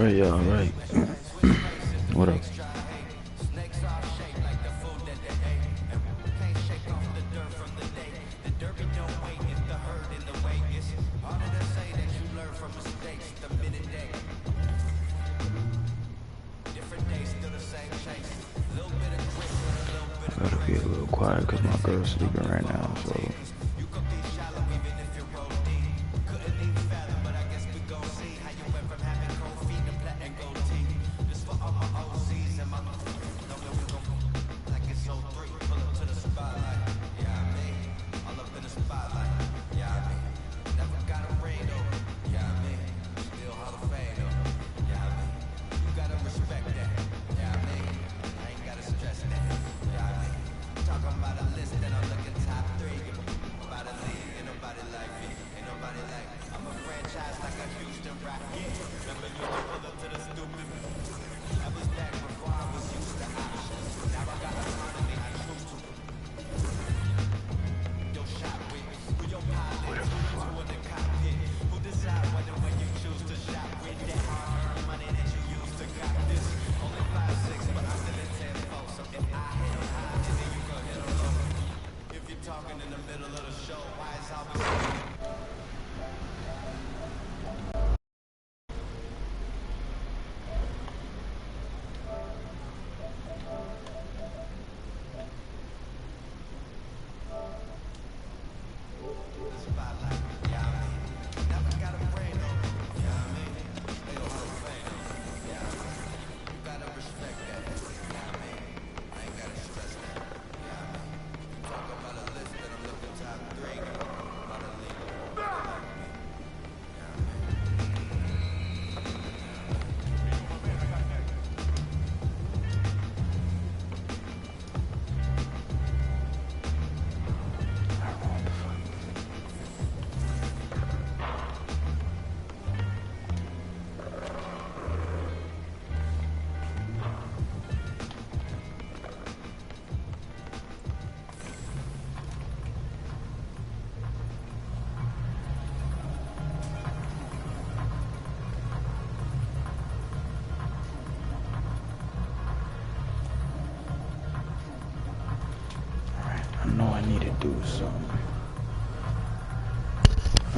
Alright, y'all, right. What up? I gotta be a little quiet because my girl's sleeping right now, so.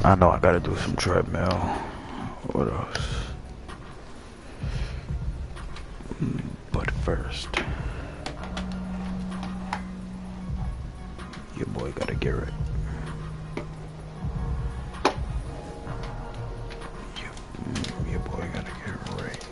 I know I gotta do some treadmill. What else? But first, your boy gotta get right. Your boy gotta get right.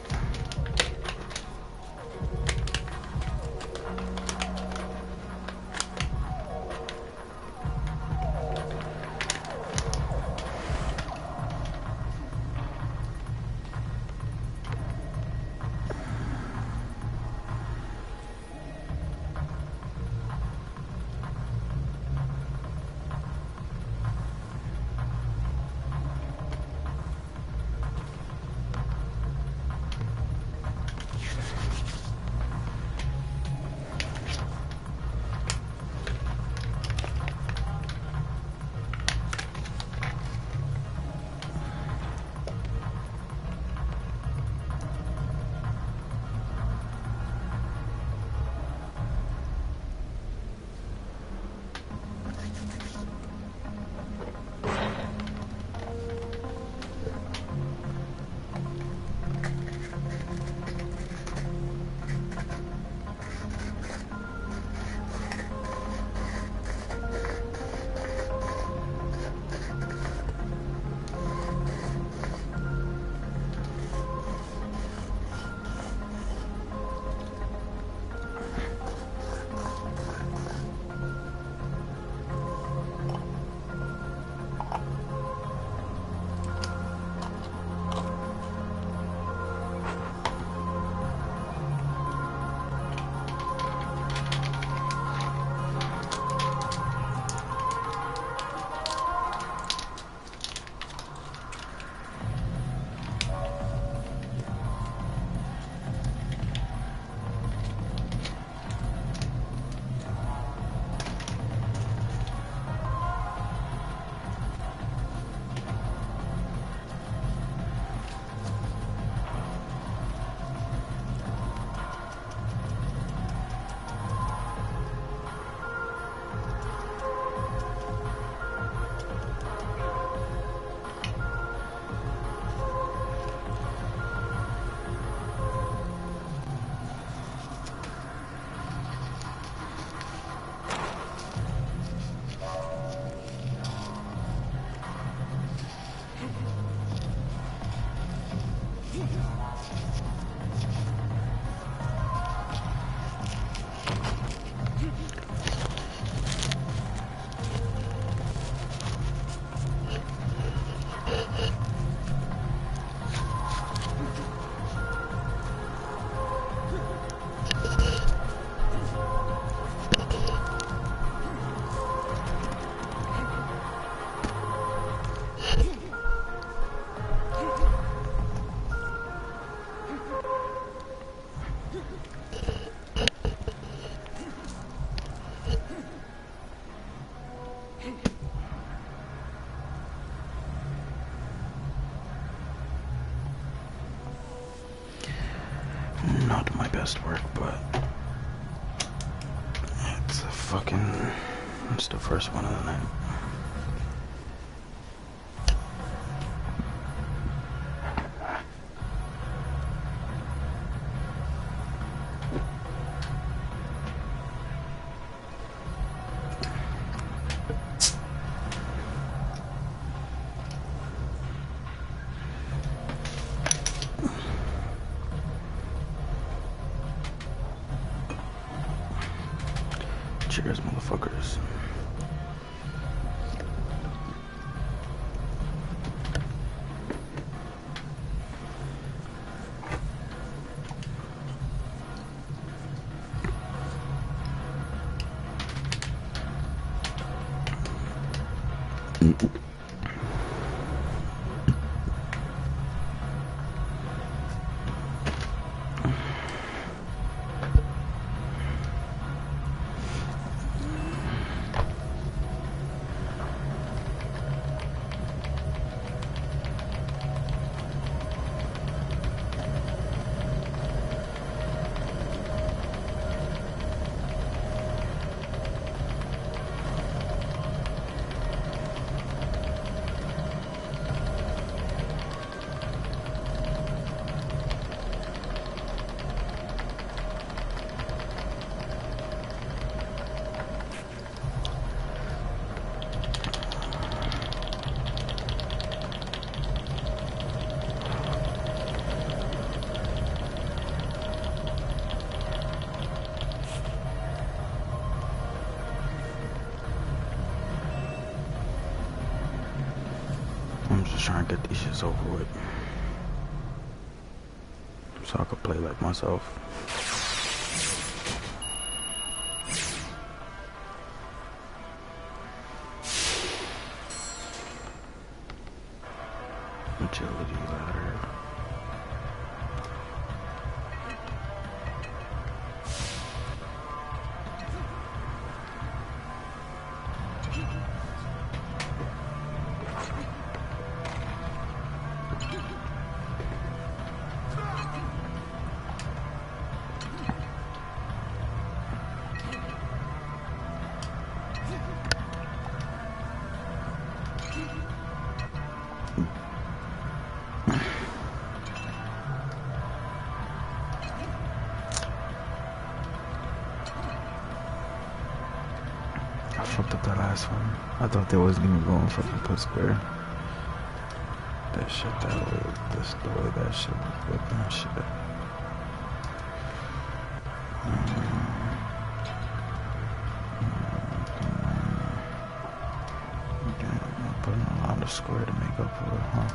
Not my best work, but it's the first one of the night. Cheers, motherfuckers. I'm just trying to get these shits over with, so I could play like myself. Agility ladder. I fucked up that last one. I thought they wasn't even going fucking put square. That shit that way, this the way that shit was whipping that shit. Damn, I'm putting a lot of square to make up for it, huh?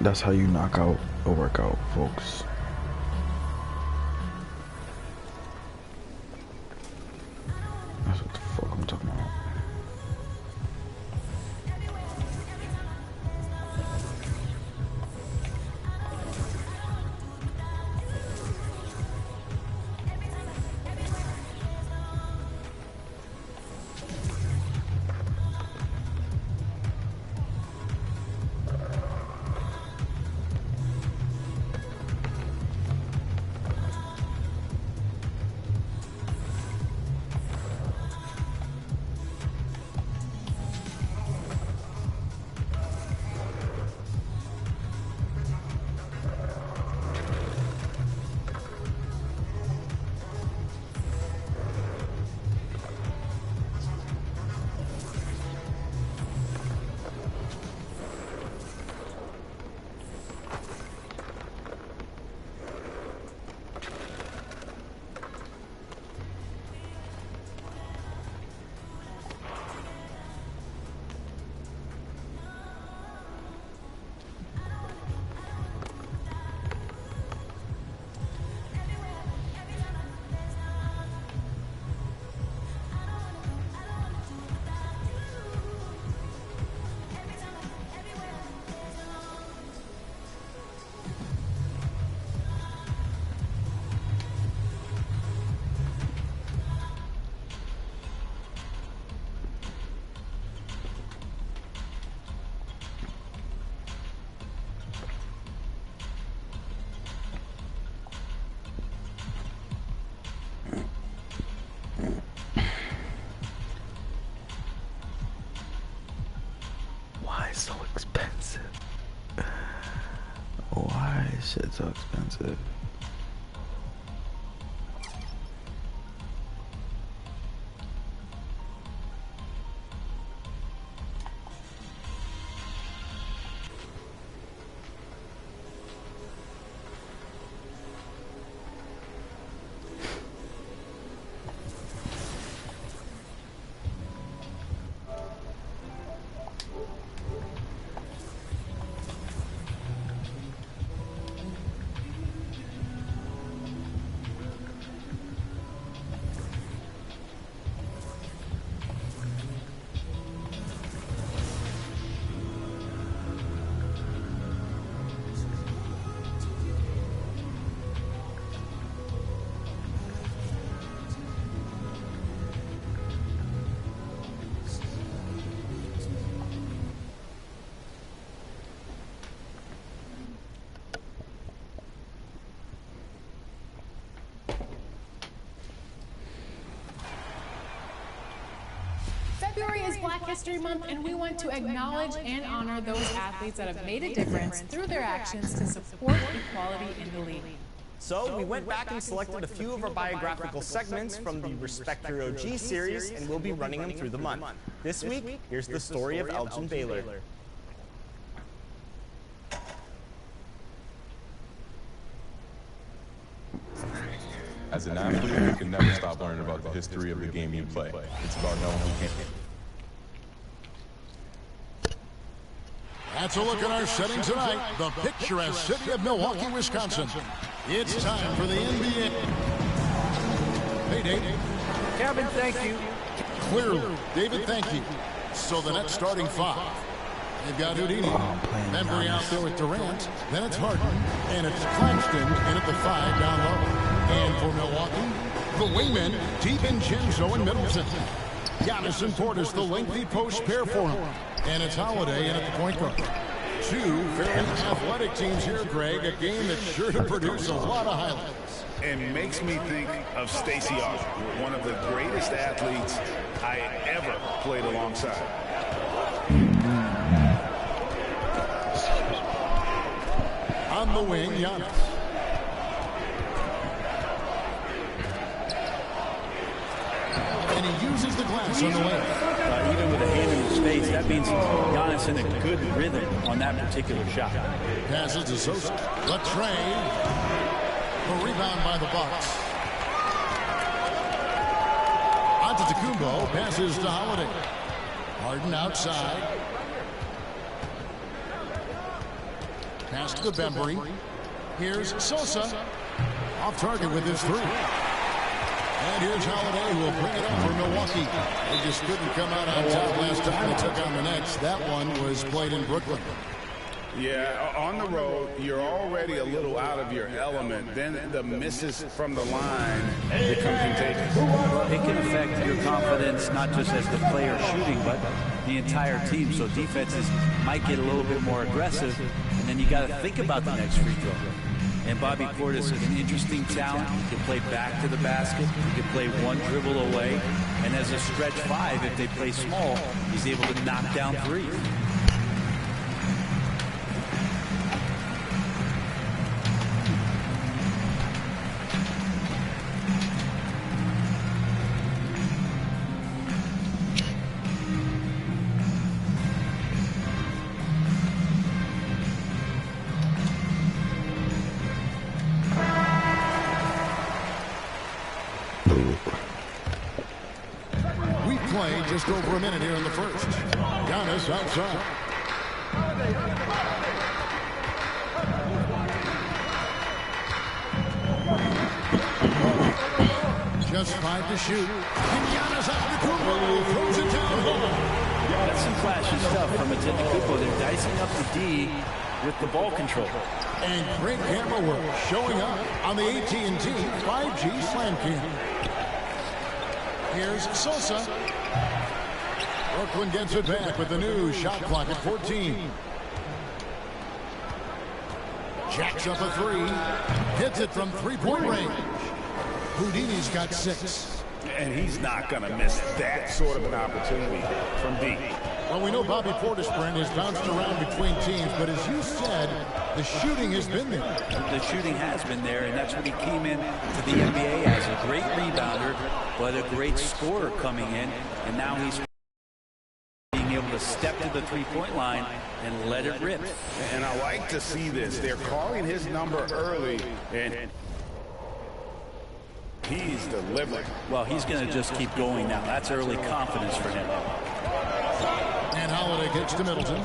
That's how you knock out a workout, folks. That's what the fuck I'm talking about. Why so expensive? Why is shit so expensive? History Month, and we want to acknowledge and honor those athletes that have made a difference through their actions to support equality in the league. So we went back and selected a few of our biographical segments from the Respect Your OG series, and we'll be running them through the month. This week, here's the story of Elgin Baylor. As an athlete, you can never stop learning about the history of the game you play. It's about knowing who can. That's a look at our setting tonight, the picturesque city of Milwaukee, Wisconsin. It's time for the NBA. Hey, Dave. Kevin, thank you. Clearly, David, thank you. So the Nets starting five. They've got Houdini, Bembry out there with Durant, then it's Harden, and it's Claxton in at the 5 down low. And for Milwaukee, the wingmen, DiVincenzo and Middleton. Giannis and Portis, the lengthy post pair for him. And it's Holiday in at the point guard. Two fairly athletic teams here, Greg. A game that's sure to produce a lot of highlights. And makes me think of Stacey Augmon, one of the greatest athletes I ever played alongside. On the wing, Giannis. And he uses the glass on the way. Even with a hand in his face, that means Giannis in a good rhythm on that particular shot. Passes to Sosa. Latrey. A rebound by the Bucks. Antetokounmpo passes to Holiday. Harden outside. Pass to the Bembry. Here's Sosa. Off target with his three. And here's Holiday, who will bring it up for Milwaukee. They just couldn't come out on top last time they took on the Nets. That one was played in Brooklyn. Yeah, on the road, you're already a little out of your element. Then the misses from the line become contagious. It can affect your confidence, not just as the player shooting, but the entire team. So defenses might get a little bit more aggressive, and then you got to think about the next free throw. And Bobby Portis is an interesting talent. He can play back to the basket. He can play one dribble away. And as a stretch five, if they play small, he's able to knock down threes. Just over a minute here in the first. Giannis outside. Just 5 to shoot. And Giannis Antetokounmpo throws it down home. That's some flashy stuff from Antetokounmpo. They're dicing up the D with the ball control. And great camera work showing up on the AT&T 5G Slam Cam. Here's Sosa. Brooklyn gets it back with the new shot clock at 14. Jacks up a three. Hits it from three-point range. Houdini's got 6. And he's not going to miss that sort of an opportunity from deep. Well, we know Bobby Portis, Brent, has bounced around between teams, but as you said, the shooting has been there. The shooting has been there, and that's what he came in to the NBA as, a great rebounder, but a great scorer coming in, and now he's being able to step to the three-point line and let it rip. And I like to see this. They're calling his number early, and he's delivering. Well, he's going to just keep going now. That's early confidence for him. And Holiday gets to Middleton.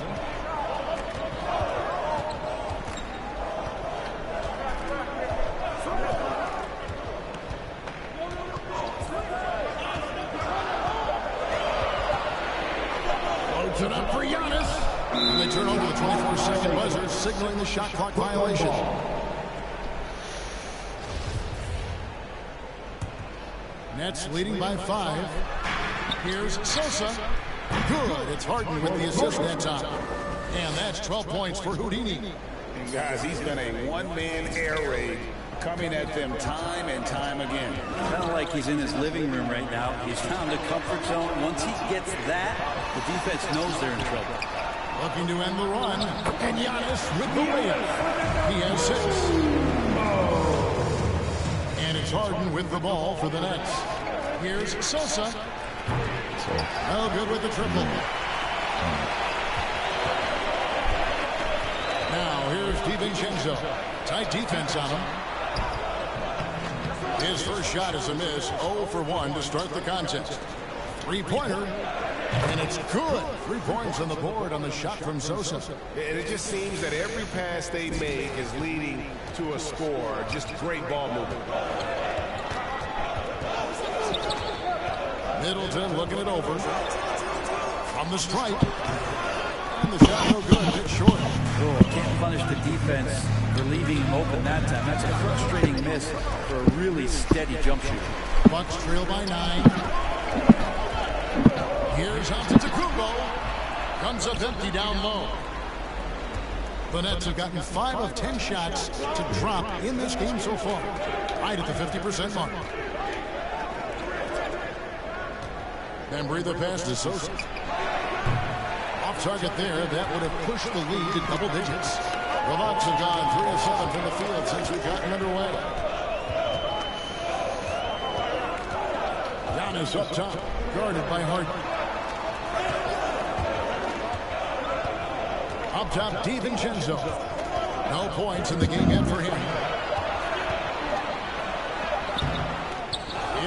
Loads it up for Giannis. And they turn over the 24-second buzzer, signaling the shot clock violation. Nets leading by 5. Here's Sosa. Good. It's Harden with the assist that time. And that's 12 points for Houdini. And guys, he's been a one-man air raid coming at them time and time again. Kind of like he's in his living room right now. He's found a comfort zone. Once he gets that, The defense knows they're in trouble. Looking to end the run. And Giannis with the layup. He has 6. And it's Harden with the ball for the Nets. Here's Sosa. No good with the triple. Now here's DiVincenzo. Tight defense on him. His first shot is a miss. 0 for 1 to start the contest. Three-pointer. And it's good. 3 points on the board on the shot from Sosa. And it just seems that every pass they make is leading to a score. Just great ball movement. Middleton looking it over. From the stripe. And the shot no good. It's short. Oh, can't punish the defense for leaving him open that time. That's a frustrating miss for a really steady jump shooter. Bucks trail by 9. Here's Antetokounmpo. Comes up empty down low. The Nets have gotten 5 of 10 shots to drop in this game so far. Right at the 50% mark. Bembry the pass to Sosa. Off target there. That would have pushed the lead to double digits. The Bucks have gone 3 of 7 from the field since we've gotten underway. Giannis up top. Guarded by Harden. Up top, DiVincenzo. No points in the game yet for him.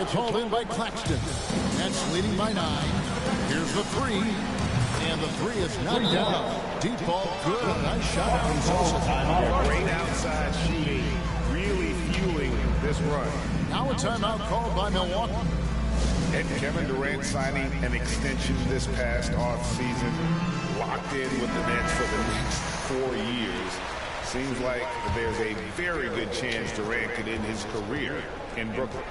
It's hauled in by Claxton. Nets leading by 9. Here's the 3. And the 3 is not down. Deep ball, good. Nice shot from Sosa. Great outside shooting. Really fueling this run. Now a timeout called by Milwaukee. And Kevin Durant signing an extension this past offseason, locked in with the Nets for the next 4 years. Seems like there's a very good chance Durant could end his career in Brooklyn.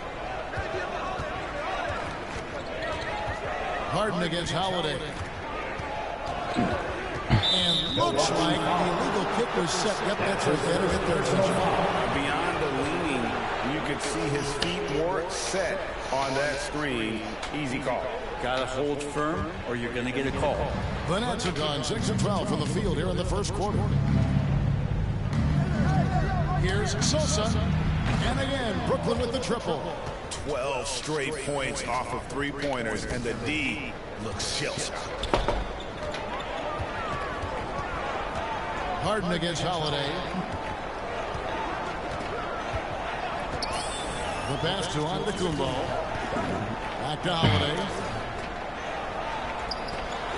Harden against Holiday. And looks like the illegal kick was set. Yep, that's right. That'll get their attention. Beyond the leaning, you could see his feet more set on that screen. Easy call. Got to hold firm or you're going to get a call. The Nets have gone 6 of 12 from the field here in the first quarter. Here's Sosa. And again, Brooklyn with the triple. 12 straight points off of 3-pointers, and the D looks shell-shocked. Harden against Holiday. The pass to Antetokounmpo. Back to Holiday.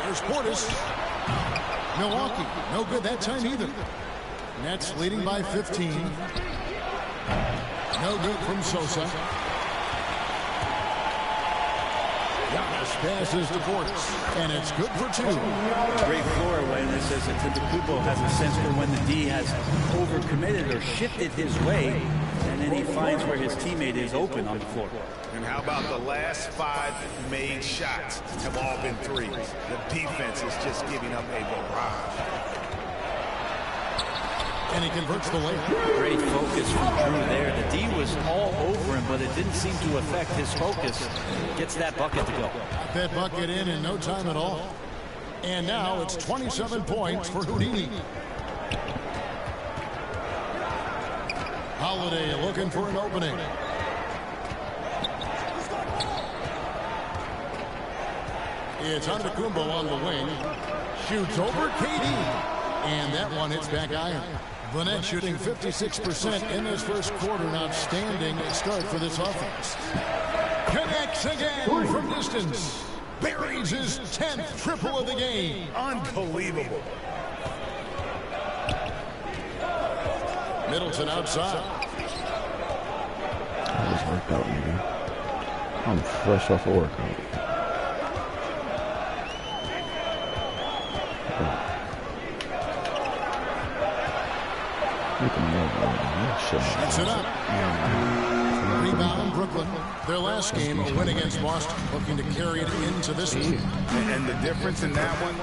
Here's Portis. Milwaukee, no good that time either. Nets leading by 15. No good from Sosa. Giannis passes to Portis, and it's good for 2. Great floor awareness as Antetokounmpo has a sense for when the D has overcommitted or shifted his way, and then he finds where his teammate is open on the floor. And how about the last 5 made shots have all been threes? The defense is just giving up a barrage. And he converts the layup. Great focus from Drew there. The D was all over him, but it didn't seem to affect his focus. Gets that bucket to go. Got that bucket in no time at all. And now it's 27 points for Houdini. Holiday looking for an opening. It's Antetokounmpo on the wing. Shoots over KD. And that one hits back iron. The Nets shooting 56% in this first quarter. An outstanding start for this offense. Connects again from distance. Buries his 10th triple of the game. Unbelievable. Middleton outside. I just worked out, nigga. I'm fresh off of workout. Shoots it up. Rebound, Brooklyn. Their last game, a win against Boston, looking to carry it into this one. And the difference in that one,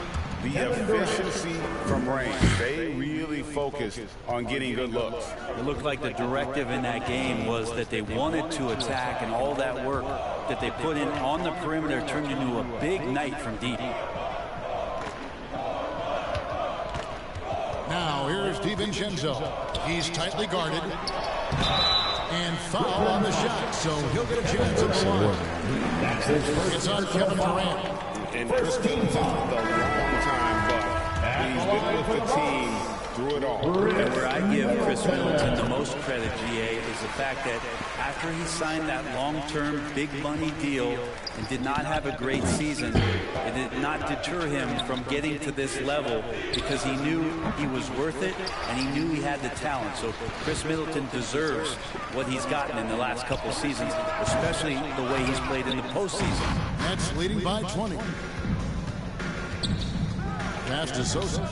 the efficiency from range. They really focused on getting good looks. It looked like the directive in that game was that they wanted to attack, and all that work that they put in on the perimeter turned into a big night from deep. Here's DiVincenzo. He's tightly guarded. And foul on the shot, so he'll get a chance at the line. It's on Kevin Durant. And Chris Middleton's the long-time buck. He's been with the team through it all. And where I give Chris Middleton the most credit, GA, is the fact that after he signed that long-term big money deal and did not have a great season, it did not deter him from getting to this level because he knew he was worth it and he knew he had the talent. So Chris Middleton deserves what he's gotten in the last couple seasons, especially the way he's played in the postseason. Nets leading by 20. Pass to SOSA.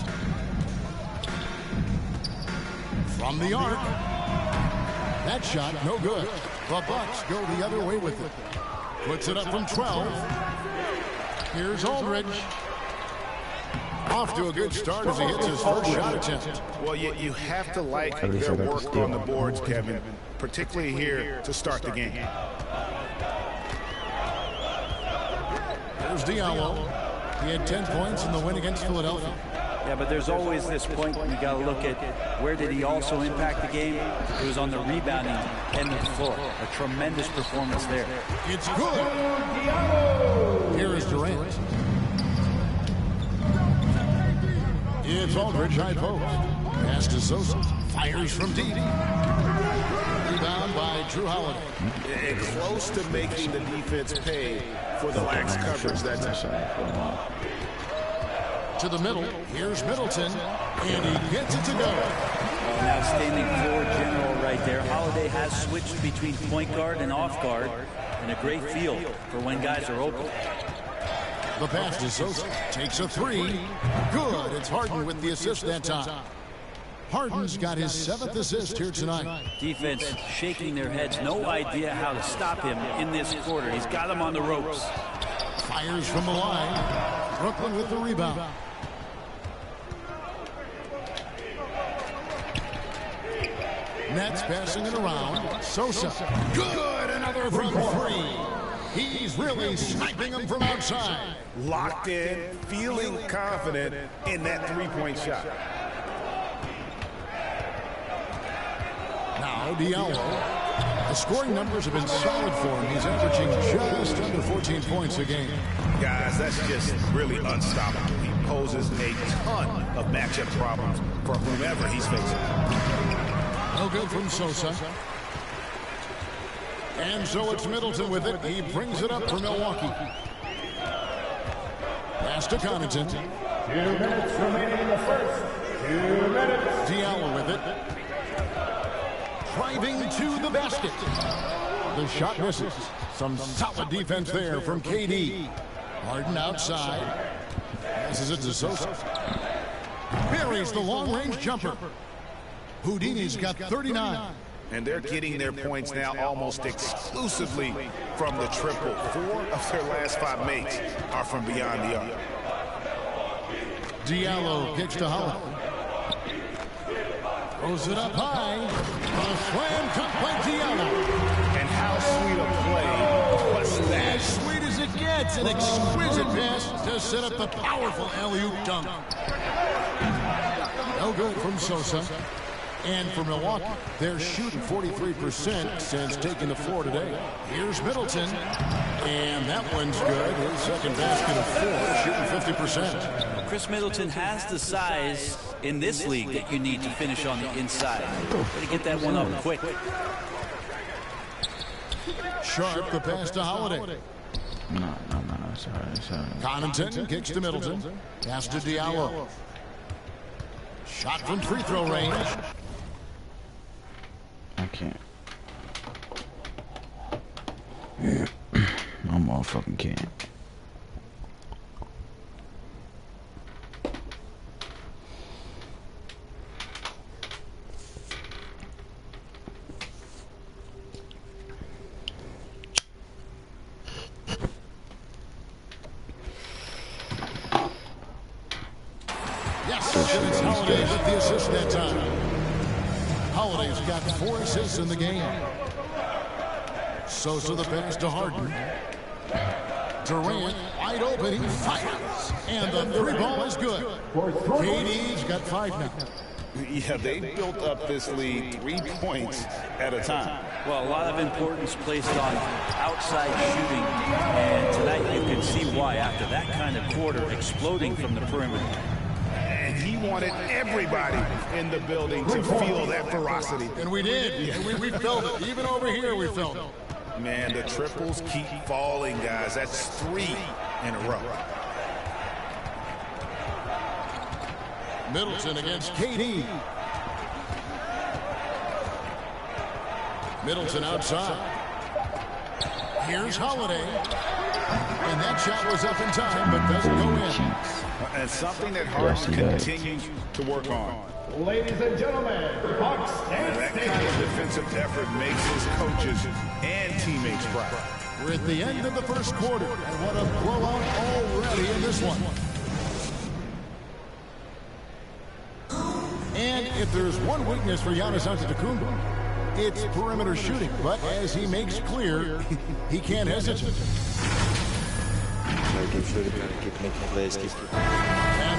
From the arc. That shot, no good. The Bucks go the other way with it. Puts it up from 12. Here's Aldridge. Off to a good start as he hits his first shot attempt. Well, you have to like their work on the boards, Kevin, particularly here to start the game. There's Diallo. He had 10 points in the win against Philadelphia. Yeah, but there's always this point you got to look at where did he also impact the game? It was on the rebounding end of the floor. A tremendous performance there. It's good. Here is Durant. It's Aldridge, high post. Pass to SOSA. Fires from deep. Rebound by Drew Holiday. And close to making the defense pay for the lax coverage that time. To the middle. Here's Middleton. And he gets it to go. An outstanding floor general right there. Holiday has switched between point guard and off guard. And a great feel for when guys are open. The pass to SOSA. Takes a three. Good. It's Harden with the assist that time. Harden's got his 7th assist here tonight. Defense shaking their heads. No idea how to stop him in this quarter. He's got him on the ropes. Fires from the line. Brooklyn with the rebound. Nets passing it around. SOSA. Good. Another from 3. He's really sniping them from outside. Locked in, feeling confident in that three-point shot. Now Diallo. The scoring numbers have been solid for him. He's averaging just under 14 points a game. Guys, that's just really unstoppable. He poses a ton of matchup problems for whomever he's facing. No good from SOSA. And so it's Middleton with it. He brings it up for Milwaukee. Pass to Connaughton. 2 minutes remaining in the first. 2 minutes. Diallo with it. Driving to the basket. The shot misses. Some solid defense there from KD. Harden outside. Passes it to SOSA. Buries the long-range jumper. Houdini's got 39. And they're getting their points now almost exclusively from the triple. 4 of their last 5 makes are from beyond the arc. Diallo kicks to Holiday. Throws it up high. A slam cut by Diallo. And how sweet a play was that? As sweet as it gets. An exquisite pass to set up the powerful alley-oop dunk. No good from SOSA. And for Milwaukee, they're shooting 43% since taking the floor today. Here's Middleton. And that one's good. His second basket of 4, shooting 50%. Chris Middleton has the size in this league that you need to finish on the inside. Got to get that one up quick. Sharp the pass to Holiday. No, sorry. Connaughton kicks to Middleton. Pass to Diallo. Shot from free throw range. I can't. I motherfucking can't. Yes, and it's Holiday with the assist that time. Holiday's got 4 assists in the game. SOSA the pass to Harden. Durant wide open, he fires. And the 3 ball is good. KD's got 5 now. Yeah, they built up this lead 3 points at a time. Well, a lot of importance placed on outside shooting, and tonight you can see why after that kind of quarter exploding from the perimeter. And he wanted everybody in the building to feel that ferocity. And we did. Yeah. We felt it. Even over here, we felt it. Man, the triples keep falling, guys. That's 3 in a row. Middleton against KD. Middleton outside. Here's Holiday. And that shot was up in time, but doesn't go in. And something that Harden continues to work on. Ladies and gentlemen, Bucks and that kind of defensive effort makes his coaches and teammates proud. We're at the end of the first quarter, and what a blowout already in this one. And if there's one weakness for Giannis Antetokounmpo, it's perimeter shooting. But as he makes clear, he can't hesitate. And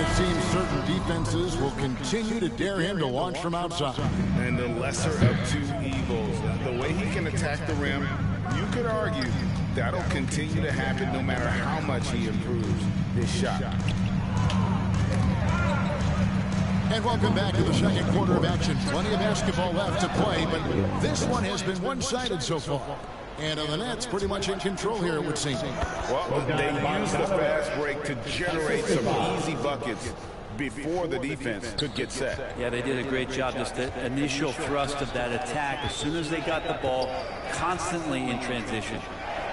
it seems certain defenses will continue to dare him to launch from outside. And the lesser of 2 evils, the way he can attack the rim, you could argue that'll continue to happen no matter how much he improves his shot. And welcome back to the second quarter of action. Plenty of basketball left to play, but this one has been one-sided so far. And the Nets pretty much in control here, it would seem. Well, they used the fast break to generate some easy buckets before the defense could get set. Yeah, they did a great job. Just the initial thrust of that attack, as soon as they got the ball, constantly in transition.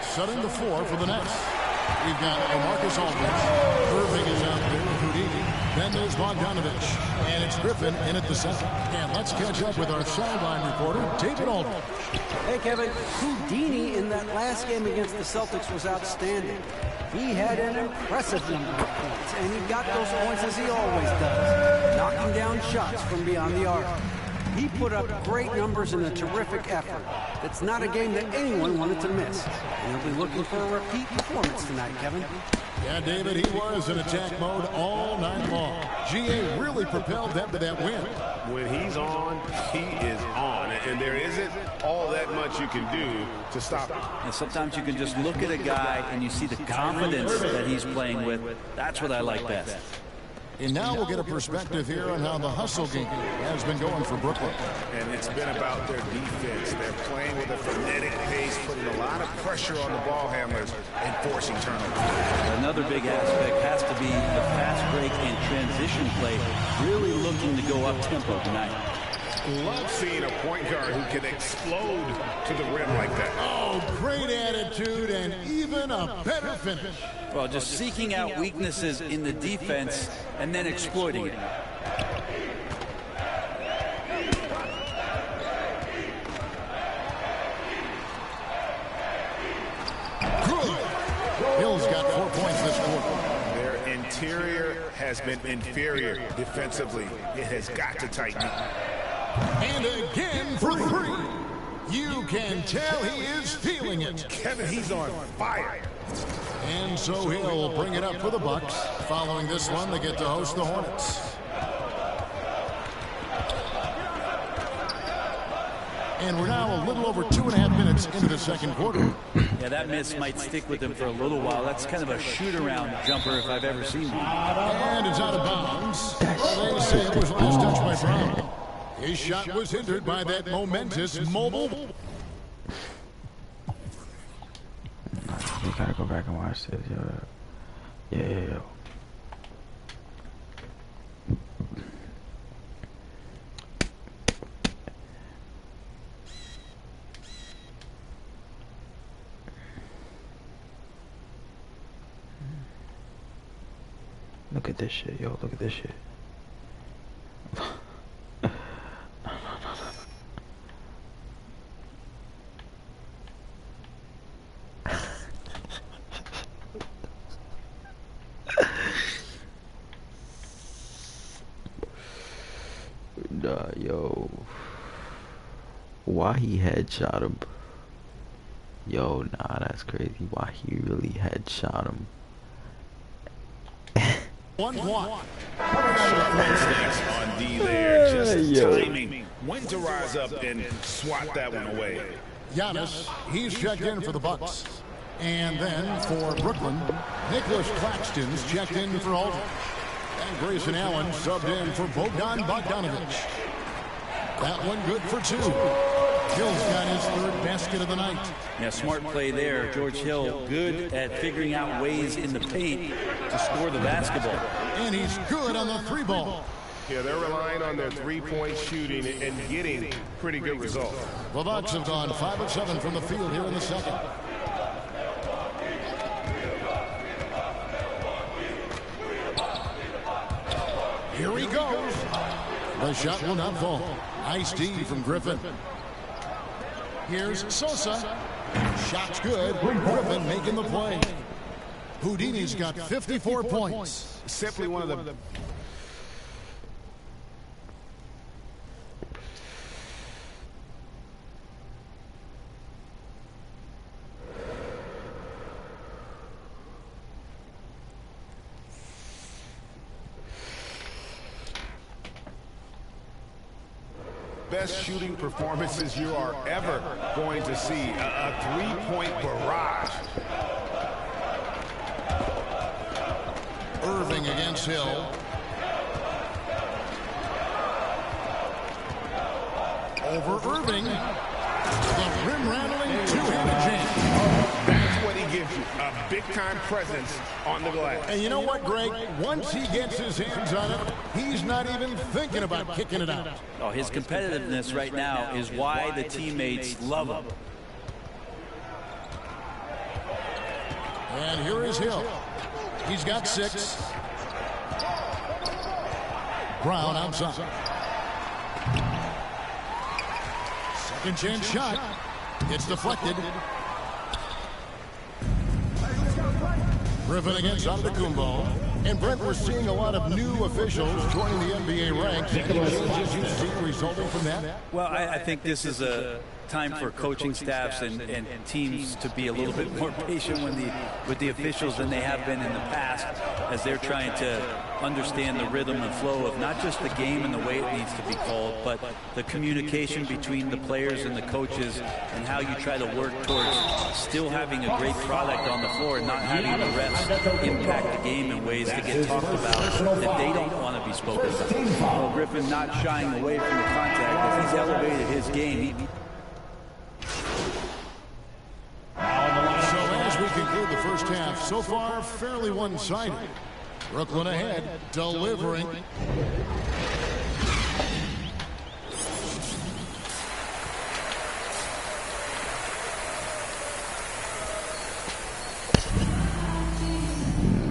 Setting the floor for the Nets. We've got Marcus Aldridge. Irving is out there with Houdini. Then there's Bogdanovich. And it's Griffin in at the center. And let's catch up with our sideline reporter, David Aldridge. Hey, Kevin. Houdini in that last game against the Celtics was outstanding. He had an impressive number of points, and he got those points as he always does, knocking down shots from beyond the arc. He put up great numbers in a terrific effort. It's not a game that anyone wanted to miss. And he'll be looking for a repeat performance tonight, Kevin. Yeah, David, he was in attack mode all night long. GA really propelled them to that win. When he's on, he is on. And there isn't all that much you can do to stop him. And sometimes you can just look at a guy and you see the confidence that he's playing with. That's what I like best. And now we'll get a perspective here on how the hustle game has been going for Brooklyn. And it's been about their defense. They're playing with a frenetic pace, putting a lot of pressure on the ball handlers and forcing turnovers. Another big aspect has to be the fast break and transition play, really looking to go up-tempo tonight. Love seeing a point guard who can explode to the rim like that. Oh, great attitude and even a better finish. Well, just seeking out weaknesses in the defense and then exploiting it. Good. Hill's got 4 points this quarter. Their interior has been inferior defensively. It has got to tighten up. And again for 3. You can tell he is feeling it. Kevin, he's on fire. And so he'll bring it up for the Bucks. Following this one, they get to host the Hornets. And we're now a little over 2.5 minutes into the second quarter. Yeah, that miss might stick with him for a little while. That's kind of a shoot-around jumper if I've ever seen one. And it's out of bounds. They say it was last touched by Brown. His shot was hindered by that momentous mobile. We gotta go back and watch this, yo. Yeah. Look at this shit, yo. Look at this shit. Nah, yo. Why he headshot him? Yo, nah, that's crazy. Why he really headshot him? 1-1. Mistakes on D there, just timing when to rise up and swat that one away. Giannis, he's checked in for the Bucks. And then for Brooklyn, Nicholas Claxton's checked in for Aldridge. And Grayson Allen subbed in for Bogdan Bogdanović. That one good for 2. Hill's got his 3rd basket of the night. Yeah, smart play there. George Hill good at figuring out ways in the paint to score the basketball. And he's good on the 3-ball. Yeah, they're relying on their 3-point shooting and getting pretty good results. The Bucks have gone 5 of 7 from the field here in the second. Here he goes. The shot will not fall. Nice D from Griffin. Here's Sosa. Shot's good. Griffin making the play. Houdini's got 54 points. Simply one of the best shooting performances you are ever going to see. A 3-point barrage. Irving against Hill. Over Irving. The rim-rattling two-handed jam. That's what he gives you, a big-time presence on the glass. And you know what, Greg? Once he gets his hands on it, he's not even thinking about kicking it out. Oh, his competitiveness right now is why the teammates love him. And here is Hill. He's got 6. Brown outside. Second chance shot. It's deflected. Griffin against Antetokounmpo. And Brent, we're seeing a lot of new officials joining the NBA ranks. Any changes you've seen resulting from that? Well, I think this is a time for coaching staffs and teams to be a little bit more patient with the officials than they have been in the past, as they're trying to understand the rhythm and flow of not just the game and the way it needs to be called, but the communication between the players and the coaches, and how you try to work towards still having a great product on the floor and not having the refs impact the game in ways to get talked about that they don't want to be spoken about. Well, Griffin not shying away from the contact. If he's elevated his game, So as we conclude the first half, so far fairly one-sided. Brooklyn ahead, delivering.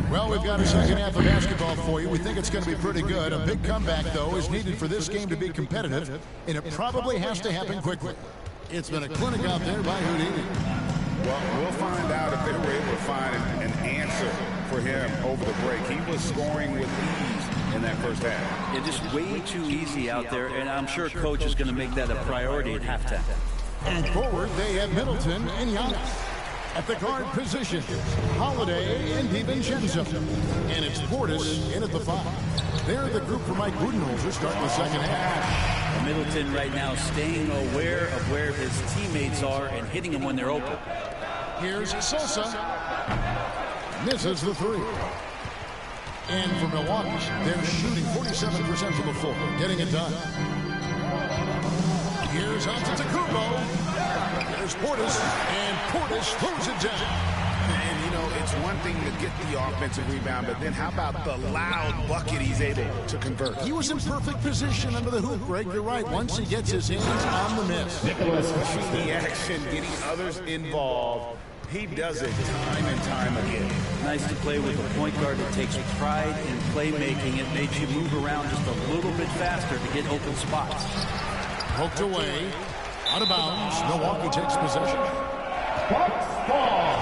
Well, we've got a second half of basketball for you. We think it's going to be pretty good. A big comeback, though, is needed for this game to be competitive, and it probably has to happen quickly. It's been a clinic out there by Houdini. Well, we'll find out if they were able to find an answer for him over the break. He was scoring with ease in that first half. Yeah, just way too easy out there, and I'm sure Coach is going to make that a priority at halftime. And forward, they have Middleton and Giannis. At the guard position, Holiday and DiVincenzo. And it's Portis in at the 5. They're the group for Mike Budenholzer starting the second half. Middleton right now staying aware of where his teammates are and hitting them when they're open. Here's Sosa. Misses the 3. And for Milwaukee, they're shooting 47% from the floor, getting it done. Here's Antetokounmpo. There's Portis, and Portis throws it down. And, you know, it's one thing to get the offensive rebound, but then how about the loud bucket he's able to convert? He was in perfect position under the hoop, Greg. You're right. Once he gets his hands on the miss. Pushing the action, getting others involved. He does it time and time again. Nice to play with a point guard that takes pride in playmaking. It makes you move around just a little bit faster to get open spots. Poked away. Out of bounds. Milwaukee takes possession. Bucks ball.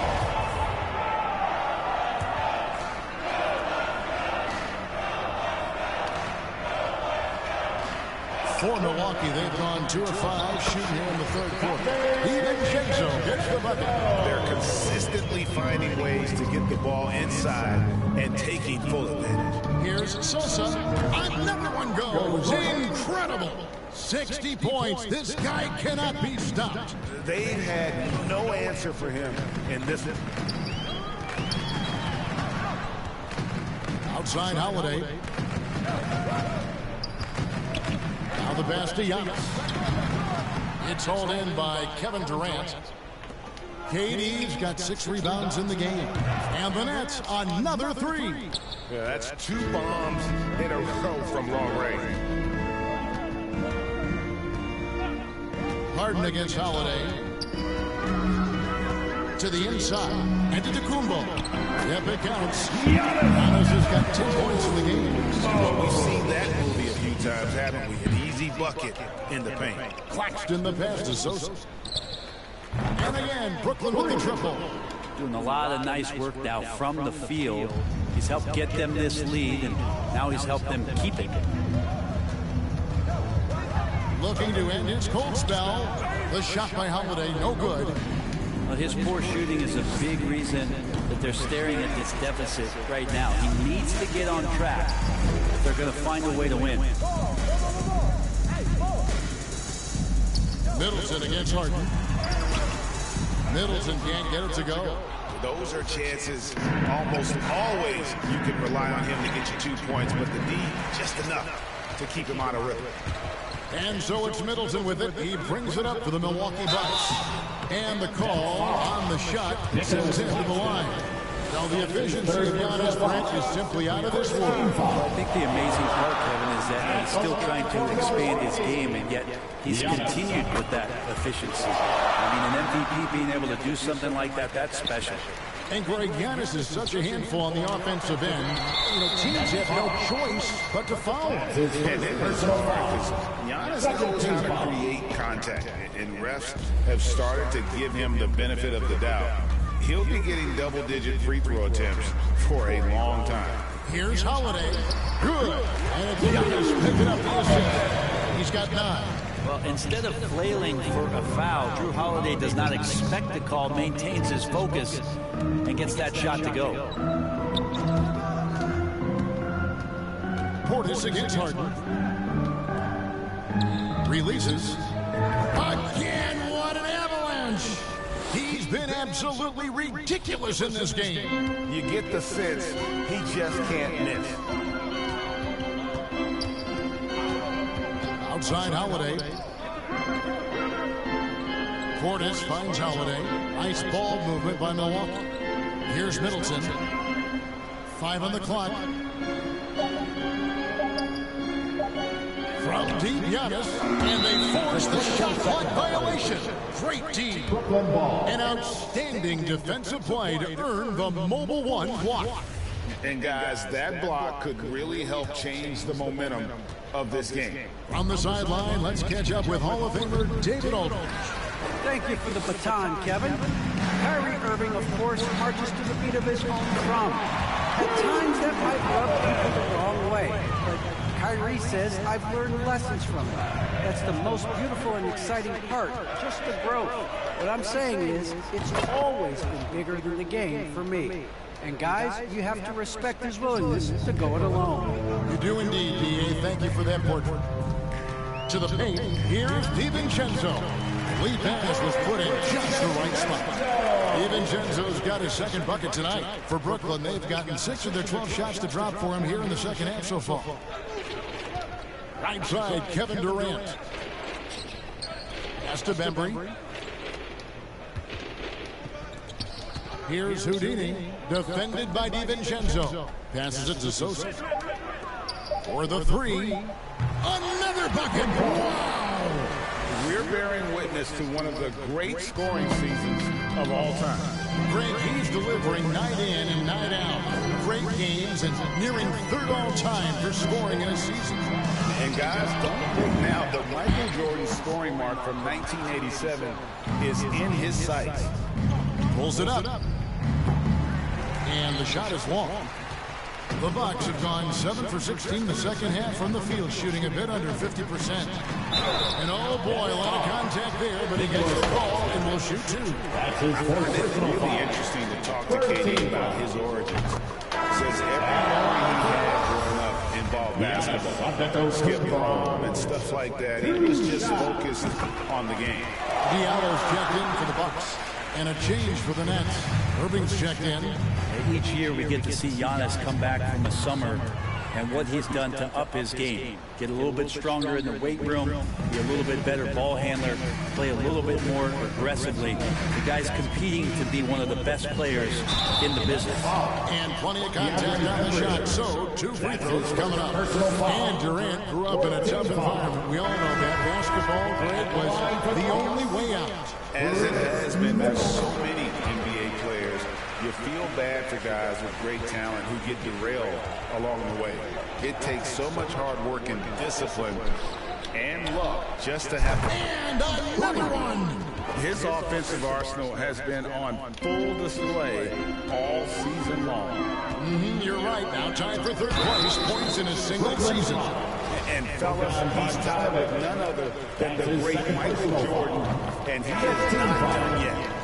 For Milwaukee, they've gone 2 of 5 shooting here in the third quarter. DiVincenzo gets the bucket. They're consistently finding ways to get the ball inside and taking full advantage. Here's Sosa. Another one goes. Incredible. 60 points. This guy cannot be stopped. They've had no answer for him in this one. Outside Holiday. Now the pass to Giannis. It's hauled in by Kevin Durant. KD's got 6 rebounds in the game. And the Nets, another 3. Yeah, that's 2 bombs in a row from long range. Harden against Holiday. To the inside. And to Kumbo. Yep, it counts. Giannis has got 10 points in the game. Well, we've seen that movie a few times, haven't we? An easy bucket in the paint. Claxton the pass to Sosa. And again, Brooklyn with the triple. Doing a lot of nice work now from the field. He's helped get them this lead, and now he's helped them keep it. Looking to end his cold spell. The shot by Holiday, no good. Well, his poor shooting is a big reason that they're staring at this deficit right now. He needs to get on track if they're going to find a way to win. Middleton against Harden. Middleton can't get it to go. Those are chances almost always you can rely on him to get you 2 points, but the D, just enough to keep him out of rhythm. And so it's Middleton with it. He brings it up for the Milwaukee Bucks. And the call on the shot sends him to the line. Now the efficiency of Giannis Brent is simply out of this world. I think the amazing part, Kevin, is that he's still trying to expand his game, and yet he's continued with that efficiency. I mean, an MVP being able to do something like that, that's special. And Greg, Giannis is such a handful on the offensive end. You know, teams have no choice but to foul. And in personal practice, Giannis knows how to create contact, and refs have started to give him the benefit of the doubt. He'll be getting double-digit free throw attempts for a long time. Here's Holiday. Good. And Giannis picking up the assist. He's got 9. Well, instead of flailing for a foul, Drew Holiday does not expect the call, maintains his focus, and gets that shot to go. Portis against Harden. Releases. Again, what an avalanche! He's been absolutely ridiculous in this game. You get the sense he just can't miss. Outside Holiday. Portis finds Holiday. Nice ball movement by Milwaukee. Here's Middleton. 5 on the clock. From deep, Giannis, and they force the shot clock violation. Great team. An outstanding defensive play to earn the Mobile One block. And guys, that block could really help change the momentum of this game. From the sideline, let's catch up with Hall of Famer David Aldridge. Thank you for the baton, Kevin. Kyrie Irving, of course, marches to the beat of his own drum. At times, that might rub people the wrong way, but Kyrie says, I've learned lessons from it. That's the most beautiful and exciting part, just the growth. What I'm saying is, it's always been bigger than the game for me. And guys, you have to respect his willingness to go it alone. You do indeed, D.A. Thank you for that portrait. To the paint, here's DiVincenzo. Lead pass was put in just the right spot. DiVincenzo's got his second bucket tonight. For Brooklyn, they've gotten 6 of their 12 shots to drop for him here in the second half so far. Right side, Kevin Durant. Pass to Bembry. Here's Houdini, defended by DiVincenzo. Passes it to Sosa. For the 3. Another bucket. Wow! We're bearing witness to one of the great scoring seasons of all time. Greg, he's delivering night in and night out. Great games and nearing 3rd all-time for scoring in a season. And guys, don't think now the Michael Jordan scoring mark from 1987 is in his sights. Pulls it up. And the shot is long. The Bucks have gone 7 for 16 the second half from the field, shooting a bit under 50%. And oh boy, a lot of contact there, but he gets the ball and will shoot two. I find it really interesting to talk to KD about his origins. Says every memory he had growing up involved basketball, skip ball, and stuff like that. He was just focused on the game. Diallo's checked in for the Bucks. And a change for the Nets. Irving's checked in. Each year we get to see Giannis come back from the summer and what he's done to up his game. Get a little bit stronger in the weight room, be a little bit better ball handler, play a little bit more aggressively. The guy's competing to be one of the best players in the business. And plenty of contact on the shot, so 2 free throws coming up. And Durant grew up in a tough environment. We all know that basketball, Greg, was the only way out. As it has been for so many NBA players, you feel bad for guys with great talent who get derailed along the way. It takes so much hard work and discipline and luck just to have. And another one! His offensive arsenal has been on full display all season long. You're right. Now tied for third place, points in a single season. And fellas, he's tied with none other than the great Michael Jordan, and he is not done yet.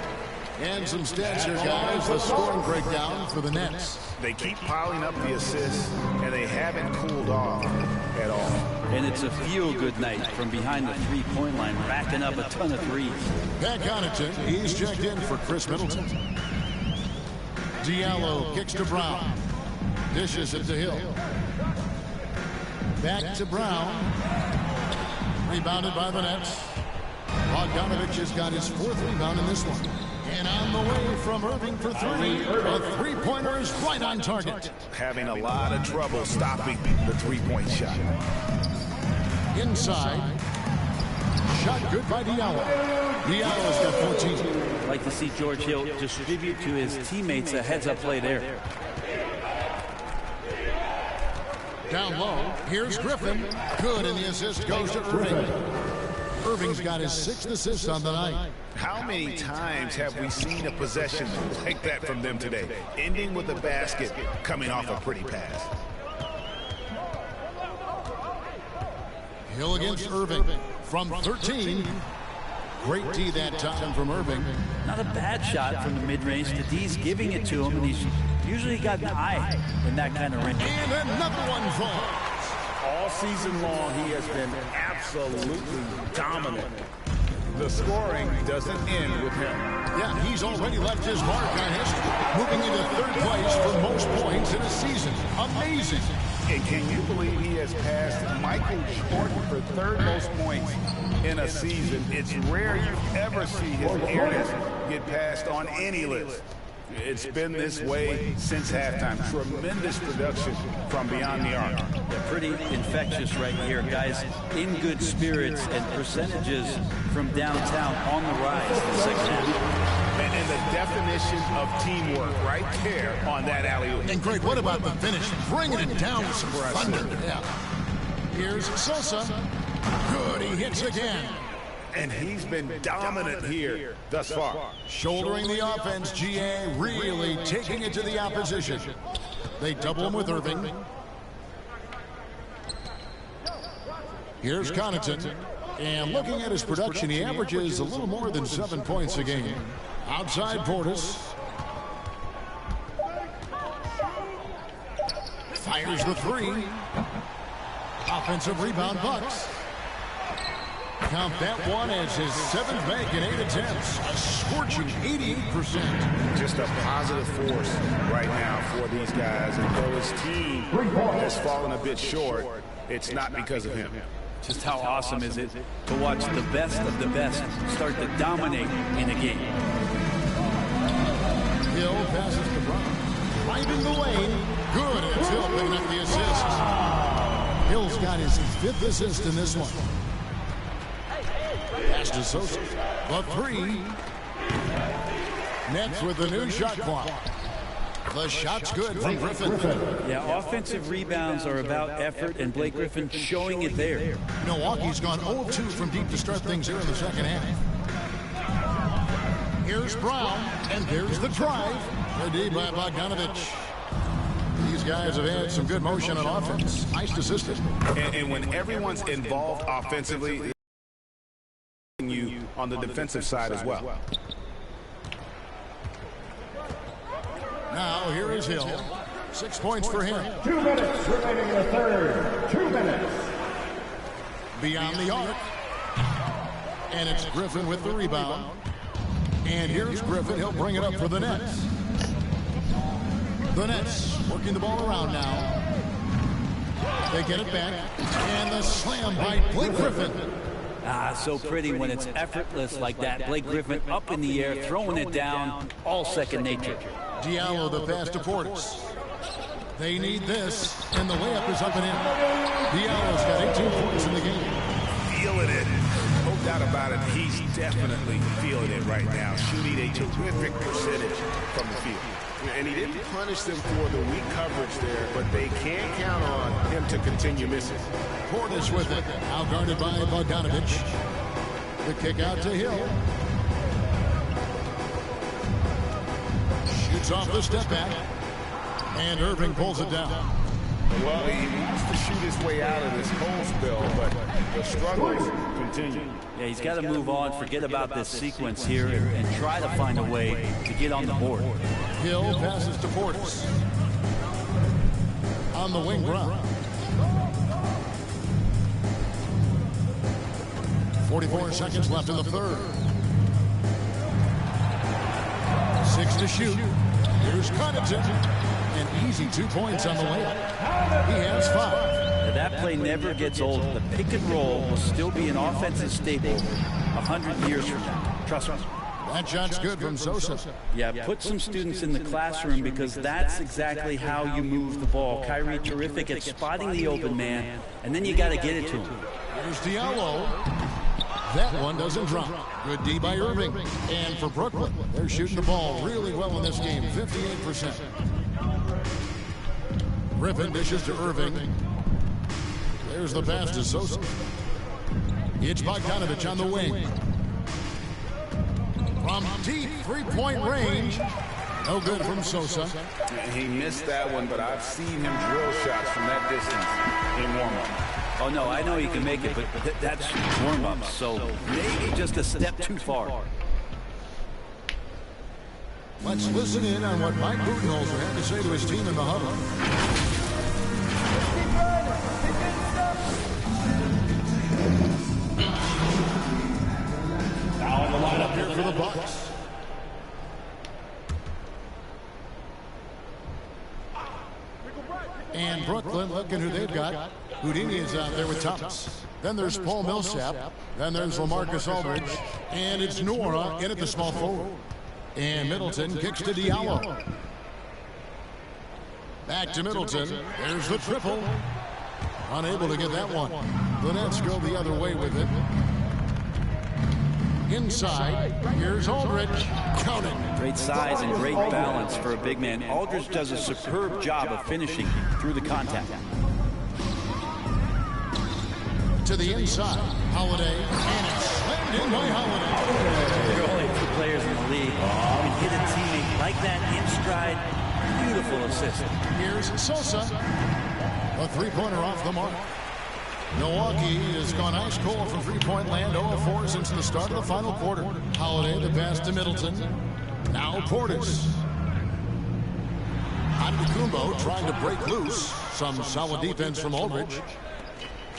And some stats here, guys. The scoring breakdown for the Nets. They keep piling up the assists, and they haven't cooled off at all. And it's a feel-good night from behind the three-point line, racking up a ton of threes. Pat Connaughton, he's checked in for Chris Middleton. Diallo kicks to Brown. Dishes it to Hill. Back to Brown. Rebounded by the Nets. Bogdanovich has got his 4th rebound in this one. And on the way from Irving for 3. A three-pointer is right on target. Having a lot of trouble stopping the three-point shot. Inside. Shot good by Diallo. Diallo's got 14. I'd like to see George Hill distribute to his teammates a heads-up play there. Down low, here's Griffin. Good, and the assist goes to Irving. Irving's got his 6th assist on the night. How many times have we seen a possession like that from them today, ending with a basket coming off a pretty pass? Hill against Irving from 13. Great D that time from Irving. Not a bad shot from the mid-range. The D's giving it to him, and he's usually got an eye in that kind of range. And another one falls. All season long, he has been absolutely dominant. The scoring doesn't end with him. Yeah, he's already left his mark on history, moving into 3rd place for most points in a season. Amazing. And can you believe he has passed Michael Jordan for 3rd most points in a season? It's rare you ever see his nearness get passed on any list. It's been this way since halftime. Tremendous production from beyond the arc. Yeah, pretty infectious right here, guys. In good spirits and percentages from downtown on the rise in the second half. And the definition of teamwork right there on that alley-oop. And Greg, what about the finish? Bringing it down with some thunder. Yeah. Here's Sosa. Good, he hits again. And he's been dominant here thus far. Shouldering the offense, GA really taking it to the opposition. They double him with Irving. Here's Connaughton. And looking at his production, he averages a little more than 7 points a game. Outside Portis. Fires the 3. Offensive rebound, Bucks. Count that one as his 7th make in 8 attempts. A scorching 88%. Just a positive force right now for these guys. And though his team has fallen a bit short, it's not because of him. Just how awesome is it to watch the best of the best start to dominate in a game. Hill passes to Brown. Finding the lane. Good, and it's Hill picking up the assist. Hill's got his 5th assist in this one. Pass to Sosa. The 3. Nets with the new shot clock. The shot's good from Griffin. Yeah, offensive rebounds are about effort, and Blake Griffin showing it there. Milwaukee's gone 0-2 from deep to start things here in the second half. Here's Brown, and there's the drive. The D by Bogdanovich. These guys have had some good motion on offense. Nice to assist. And when everyone's involved offensively, you on the defensive side as well. Now here is Hill. 6 points for him. 2 minutes remaining in the third. 2 minutes. Beyond the arc. And it's Griffin with the rebound. And here's Griffin. He'll bring it up for the Nets. The Nets working the ball around now. They get it back. And the slam by Blake Griffin. So pretty when it's effortless like that. Blake Griffin up in the air, throwing it down, all second nature. Diallo the pass to Portis. They need this, and the layup is up and in. Diallo's got 18 points in the game. Feeling it. No doubt about it. He's definitely feeling it right now. Shooting a terrific percentage from the field. And he didn't punish them for the weak coverage there, but they can't count on him to continue missing. Portis with it. Now guarded by Bogdanovich. The kick out to Hill. Shoots off the step back. And Irving pulls it down. Well, he wants to shoot his way out of this cold spell, but the struggles continue. Yeah, he's got to move on, forget about this sequence here, and try to find a way to get on the board. Hill passes to Portis. On the wing run. 44 seconds left in the third. 6 to shoot. Here's Connaughton. An easy 2 points on the layup. He has 5. That play never gets old. The pick and roll will still be an offensive staple 100 years from now. Trust me. That shot's good from Sosa. Yeah, put some students in the classroom because that's exactly how you move the ball. Kyrie terrific at spotting the open man, and then you got to get it to him. Here's Diallo. That one doesn't drop. Good D by Irving. And for Brooklyn, they're shooting the ball really well in this game, 58%. Griffin dishes to Irving. There's the pass to Sosa. It's Bogdanovich on the wing. From deep three-point range. No good from Sosa. He missed that one, but I've seen him drill shots from that distance in warm-up. Oh, no, I know he can make it, but that's warm-up, so maybe just a step too far. Let's listen in on what Mike Budenholzer had to say to his team in the huddle. Now in the lineup Here for the Bucks. And Brooklyn, looking who they've got. Houdini is out there with Thomas. Then there's Paul Millsap. Then there's LaMarcus Aldridge. And it's Nora in at the small forward. And Middleton kicks to Diallo. Back to Middleton. There's the triple. Unable to get that one. The Nets go the other way with it. Inside, here's Aldridge. Counting. Great size and great balance for a big man. Aldridge does a superb job of finishing through the contact. To the inside, Holiday. And it's slammed in by Holiday. There are only 2 players in the league who can hit a teammate like that in stride. Beautiful assist. Here's Sosa. A three-pointer off the mark. Milwaukee has gone ice cold from three-point land, 0-4 since the start of the final quarter. Holiday, the pass to Middleton. Now Portis. Antetokounmpo trying to break loose. Some solid defense from Aldridge.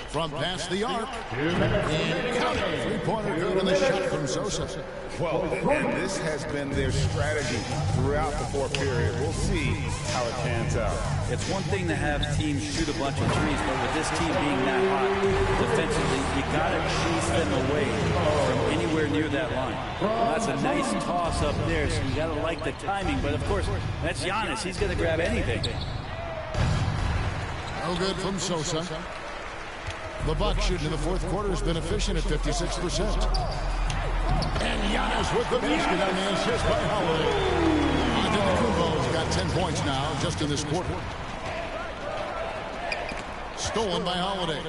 From past the arc. And counting. Three-pointer good and the shot from Sosa. Well, and this has been their strategy throughout the fourth period. We'll see how it pans out. It's one thing to have teams shoot a bunch of threes, but with this team being that hot defensively, you got to chase them away from anywhere near that line. Well, that's a nice toss up there, so you got to like the timing. But of course, that's Giannis. He's going to grab anything. No good from Sosa. The Bucks shooting in the fourth quarter has been efficient at 56%. And Giannis with the basket on the assist by Holiday. Antetokounmpo's got 10 points now just in this quarter. Stolen by Holiday.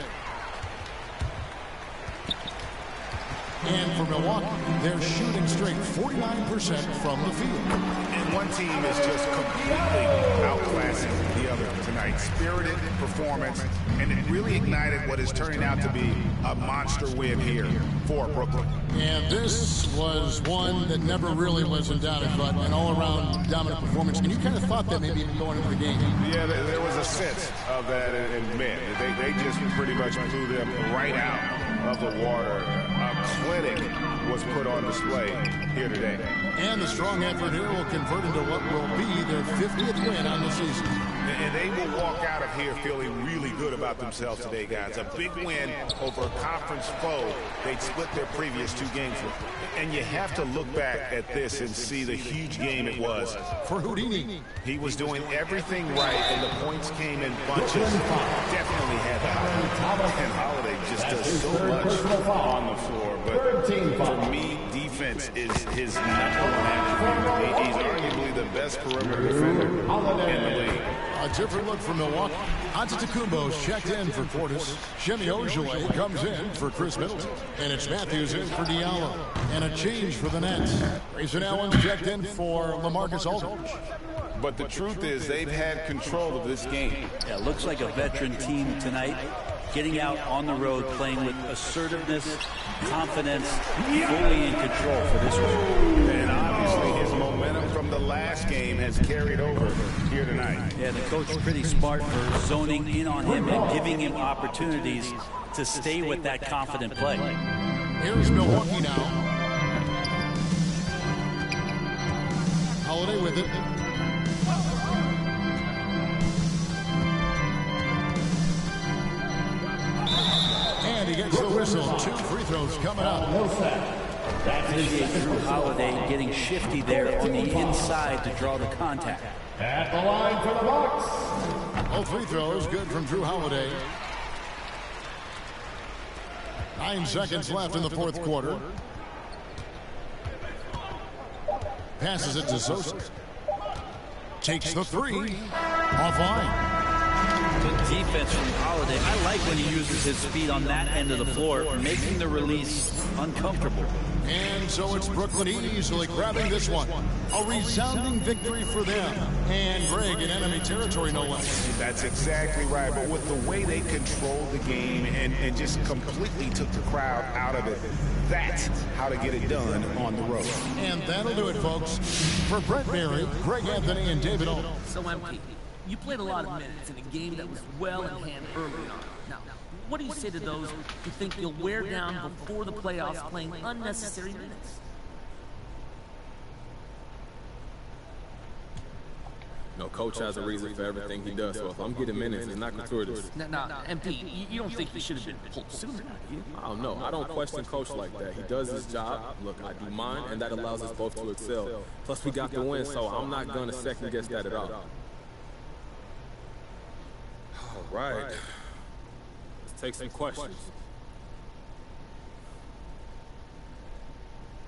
And for Milwaukee, they're shooting straight 49% from the field. And one team is just completely outclassing the other tonight. Spirited performance, and it really ignited what is turning out to be a monster win here for Brooklyn. And this was one that never really was in doubt, but an all-around dominant performance. And you kind of thought that maybe even going into the game. Yeah, there was a sense of that in men. They just pretty much blew them right out of the water. A clinic was put on display here today. And the strong effort here will convert into what will be their 50th win on the season. And they will walk out of here feeling really good about themselves today, guys. A big win over a conference foe they'd split their previous 2 games with. And you have to look back at this and see the huge game it was for Houdini. He was doing everything right, and the points came in bunches. Definitely had that. And Holiday just does so much on the floor. But for me, defense is his number one attribute. He's arguably the best perimeter defender in the league. A different look from Milwaukee. Antetokounmpo's checked in for Portis. Semi Ojeleye comes in for Chris Middleton. And it's Matthews in for Diallo. And a change for the Nets. Grayson Allen's checked in for LaMarcus Aldridge. But the truth is they've had control of this game. Yeah, looks like a veteran team tonight. Getting out on the road, playing with assertiveness, confidence, fully in control for this one. And obviously his momentum from the last game has carried over here tonight. Yeah, the coach is pretty smart for zoning in on him and giving him opportunities to stay with that confident play. Here's Milwaukee now. Holiday with it. And he gets the whistle. 2 free throws coming up. Drew Holiday getting shifty there on the inside to draw the contact. At the line for the Bucks. All 3 throws good from Drew Holiday. 9 seconds left in the 4th quarter. Passes it to Sosa. Takes the 3. Offline. Good defense from Holiday. I like when he uses his speed on that end of the floor, making the release uncomfortable. And so it's Brooklyn easily grabbing this one. A resounding victory for them. And Greg in enemy territory, no less. That's exactly right. But with the way they controlled the game and just completely took the crowd out of it, that's how to get it done on the road. And that'll do it, folks. For Brett Berry, Greg Anthony, and David Owen. So, MP, you played a lot of minutes in a game that was well in hand early on. Now, what do you say to those who think you'll wear down before the playoffs playing unnecessary minutes? No, coach has a reason for everything he does, so if I'm getting minutes, it's not gratuitous. Now, MP, you don't think he should have been pulled sooner, do you? I don't know. I don't question coach like that. He does his job. Look, I do mine, and that allows us both to excel. Plus, we got the win, so I'm not going to second guess that at all. All right. Let's take some questions.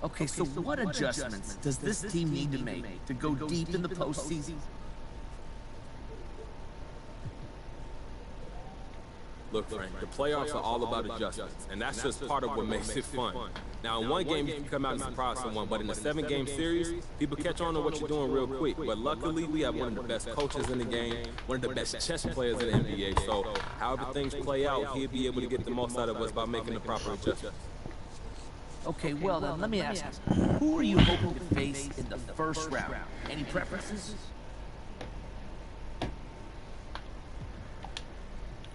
Okay, so what adjustments does this team need to make to go deep in the postseason? Look, Frank, the playoffs are all about adjustments, and that's just part of what makes it fun. Now, in one game, you can come out and surprise someone, but in a 7-game series, people catch on to what you're doing real quick. But luckily, we have one of the best coaches in the game, one of the best chess players in the NBA, so however things play out, he'll be able to get the most out of us by making the proper adjustments. Okay, well then, let me ask you, who are you hoping to face in the first round? Any preferences?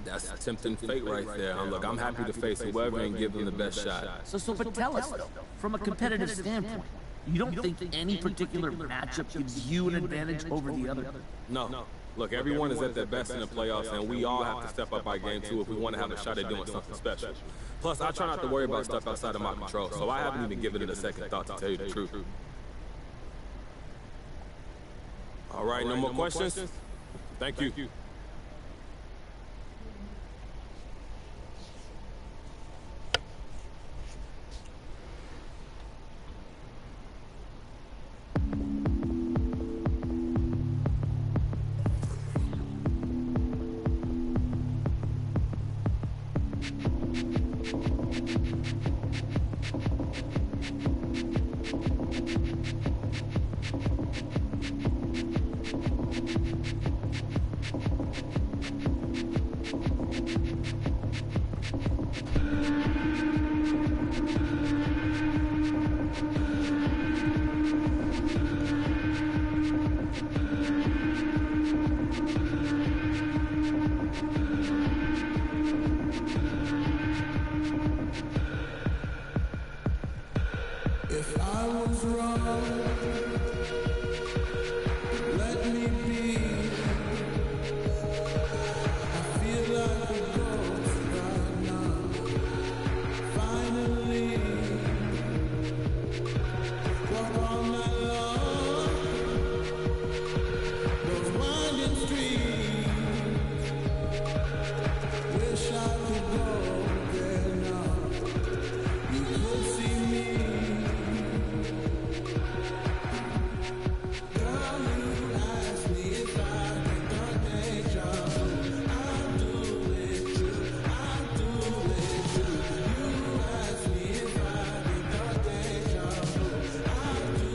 That's tempting fate right there. Look, I'm happy to face whoever and give them the best shot. But tell us, though, from a competitive standpoint, you don't think any particular matchup gives you an advantage over the other? No. Look, everyone is at their best in the playoffs, and we all have to step up our game, too, if we want to have a shot at doing something special. Plus, I try not to worry about stuff outside of my control, so I haven't even given it a second thought, to tell you the truth. All right, no more questions? Thank you. If I was wrong, let me be. I feel like a ghost right now. Finally, walk all night long. Those winding streets. Wish I could go there now. You could see me. Girl, you asked me if I could not deja vu. I do it too. I do it too. You asked me if I could not deja vu. I do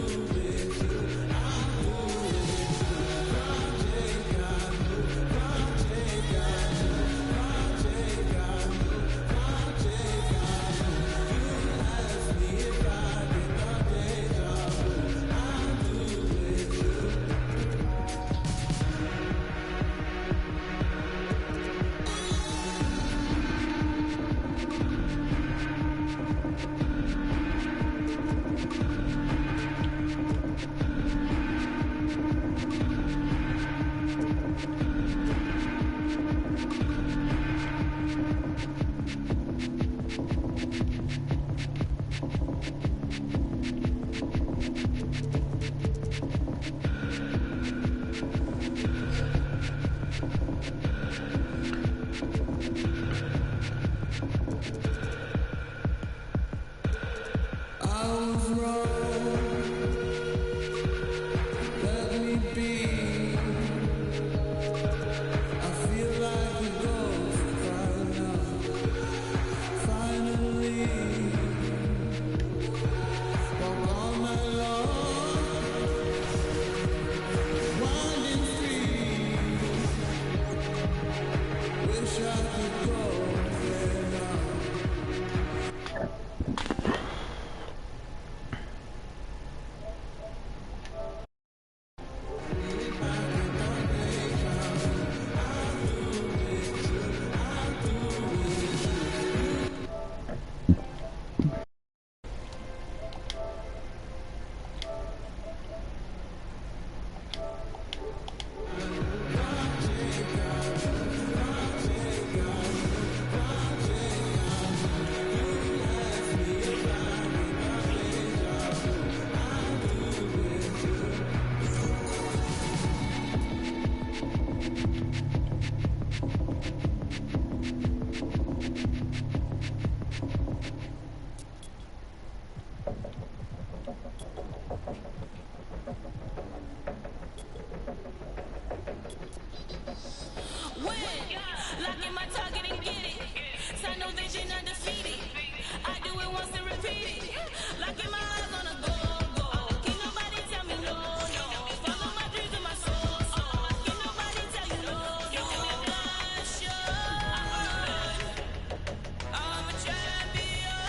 it too. I do it too. Project got new. Project got new. Project got new. Project got new. You asked me if I could not deja vu. I do it too. I was wrong. Let me be. I feel like a ghost right now. Finally, walk all night long. Winding streets. Wish I could go there now. Lock in my target and get it. Sign no vision undefeated. I do it once and repeat it. Lock in my eyes on a go. Can't nobody tell me no. Follow my dreams and my soul. Can't nobody tell you no. I'm a champion.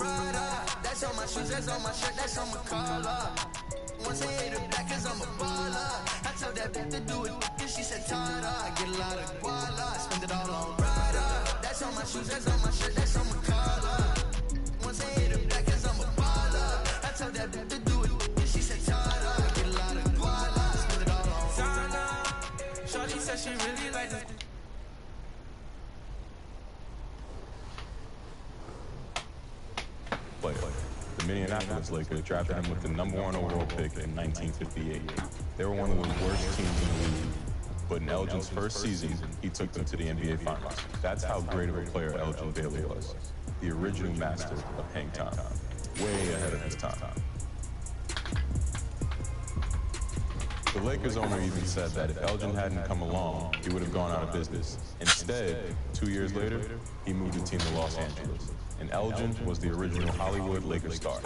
Prada. That's on my shoes, that's on my shirt, that's on my collar. Once I hit it back, cause I'm a baller. I told that bitch to do it, and she said, Tada. I get a lot of guala, spend it all on Prada. That's on my shoes, that's on my shirt, that's on my collar. Once I hit it back, cause I'm a baller. I told that bitch to do it, and she said, Tada. I get a lot of guala, spend it all on Prada. Shorty said she really likes this. The Minneapolis Lakers drafted him with the #1 overall pick in 1958. They were one of the worst teams in the league, but in Elgin's first season, he took them to the NBA Finals. That's how great of a player Elgin Baylor was. The original master of hang time. Way ahead of his time. The Lakers owner even said that if Elgin hadn't come along, he would have gone out of business. Instead, 2 years later, he moved the team to Los Angeles. And Elgin was the original Hollywood Lakers star.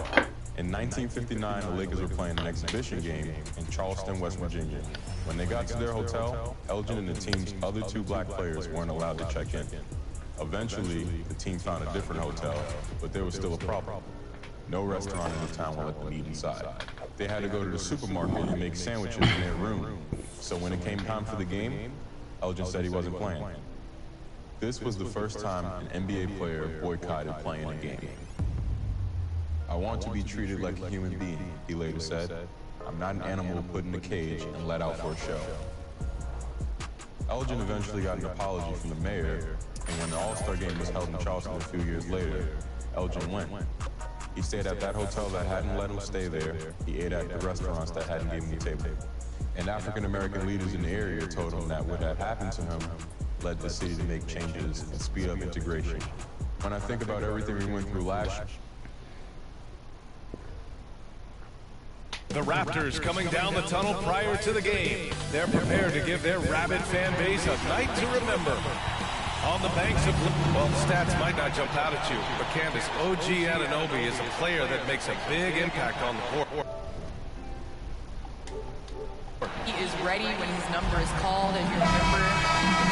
In 1959, the Lakers were playing an exhibition game in Charleston, West Virginia. When they got to their hotel, Elgin and the team's other 2 black players weren't allowed to check in. Eventually, the team found a different hotel, but there was still a problem. No restaurant in the town would let them eat inside. They had to go to the supermarket and make sandwiches in their room. So when it came time for the game, Elgin said he wasn't playing. This was the first time an NBA player boycotted playing a game. I want to be treated like a human being, he later said. I'm not an animal put in a cage and let out for a show. Elgin eventually got an apology from the mayor, and when the All-Star game was held in Charleston a few years later, Elgin went. He stayed at that hotel that hadn't let him stay there. He ate at the restaurants that hadn't given him a table. And African-American leaders in the area told him that what had happened to him led the city to make changes and speed up integration. When I think about everything we went through last year, The Raptors coming down the tunnel prior to the game. They're prepared to give their rabid fan base a night to remember. On the banks of, well, stats might not jump out at you, but Candace, OG Anunoby is a player that makes a big impact on the court. He is ready when his number is called, and you remember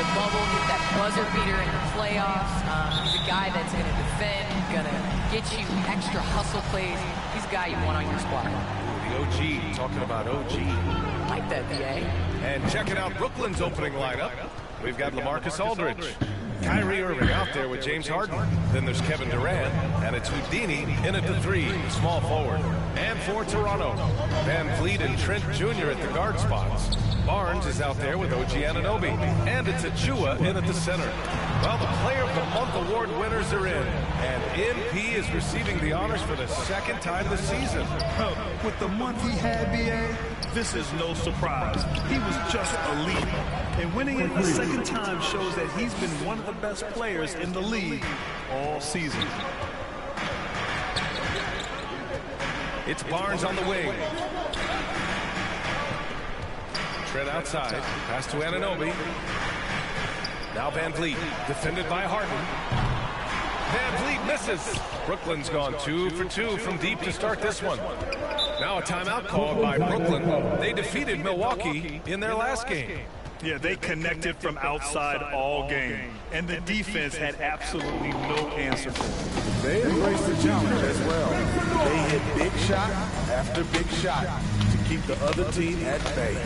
the bubble, get that buzzer beater in the playoffs. He's a guy that's going to defend, going to get you extra hustle plays. He's a guy you want on your squad. The OG, talking about OG. Like that, BA. And checking out Brooklyn's opening lineup. We've got LaMarcus Aldridge, Kyrie Irving out there with James Harden. Then there's Kevin Durant, and it's Houdini in at the 3, the small forward. And for Toronto, Van Vliet and Trent Jr. at the guard spots. Barnes is out there with OG Anunoby, and it's Achua in at the center. Well, the Player of the Month award winners are in, and MP is receiving the honors for the second time this season. With the month he had, BA, this is no surprise. He was just elite. And winning it a second time shows that he's been one of the best players in the league all season. It's Barnes on the wing. Trent outside. Pass to Anunoby. Now Van Vliet, defended by Harden. Van Vliet misses. Brooklyn's gone 2 for 2 from deep to start this one. Now a timeout called by Brooklyn. They defeated Milwaukee in their last game. Yeah, they connected from outside all game, and the defense had absolutely no answer for it. They embraced the challenge as well. They hit big shot after big shot to keep the other team at bay.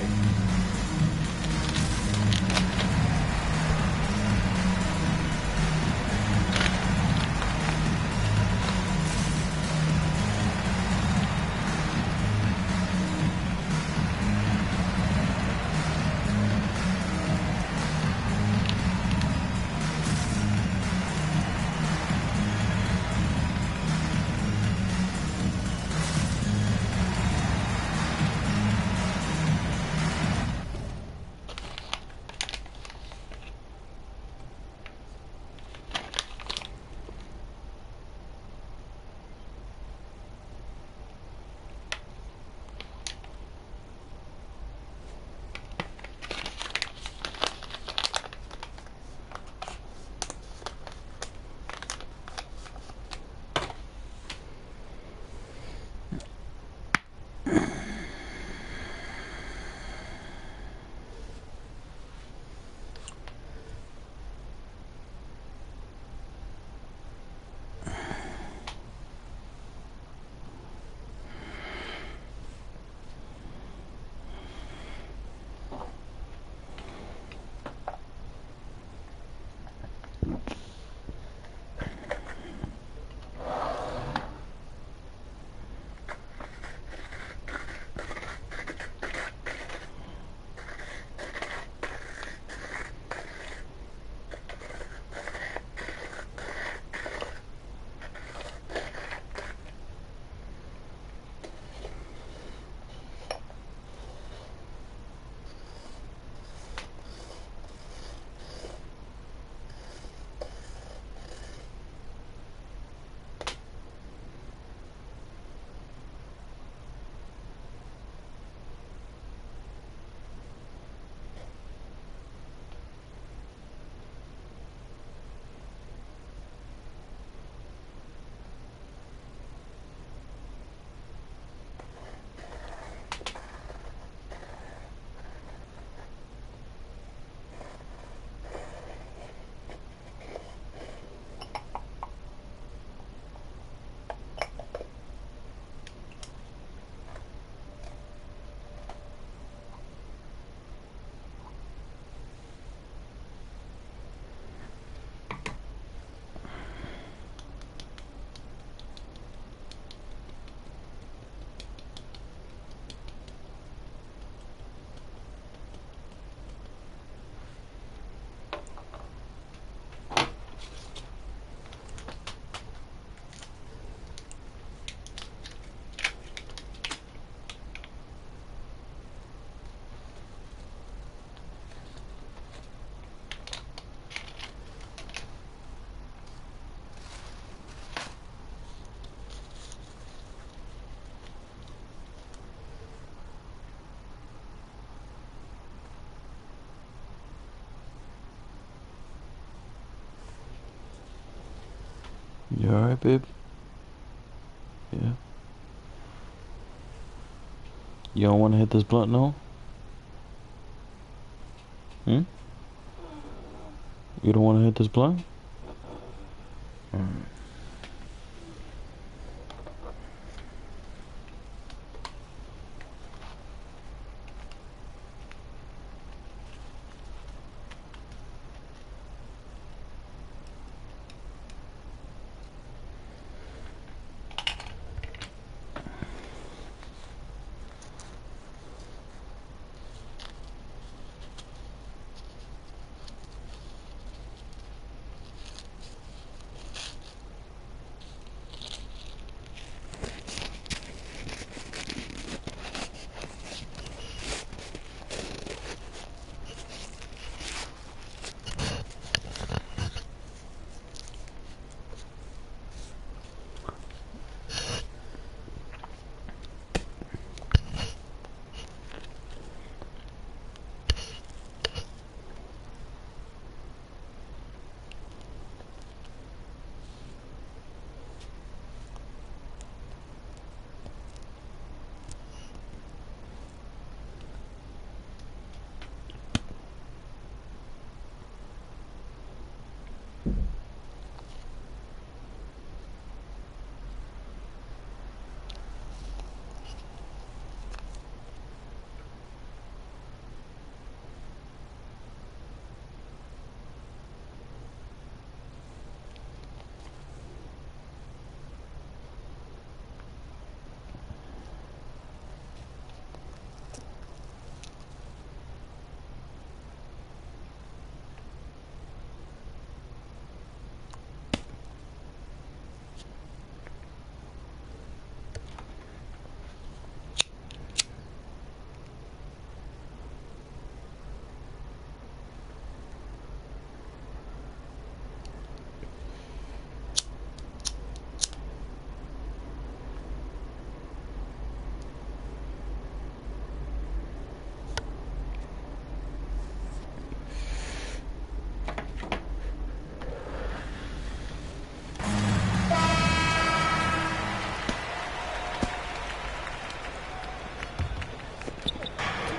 You alright, babe? Yeah. You don't want to hit this blunt, no? Hmm? You don't want to hit this blunt? Alright.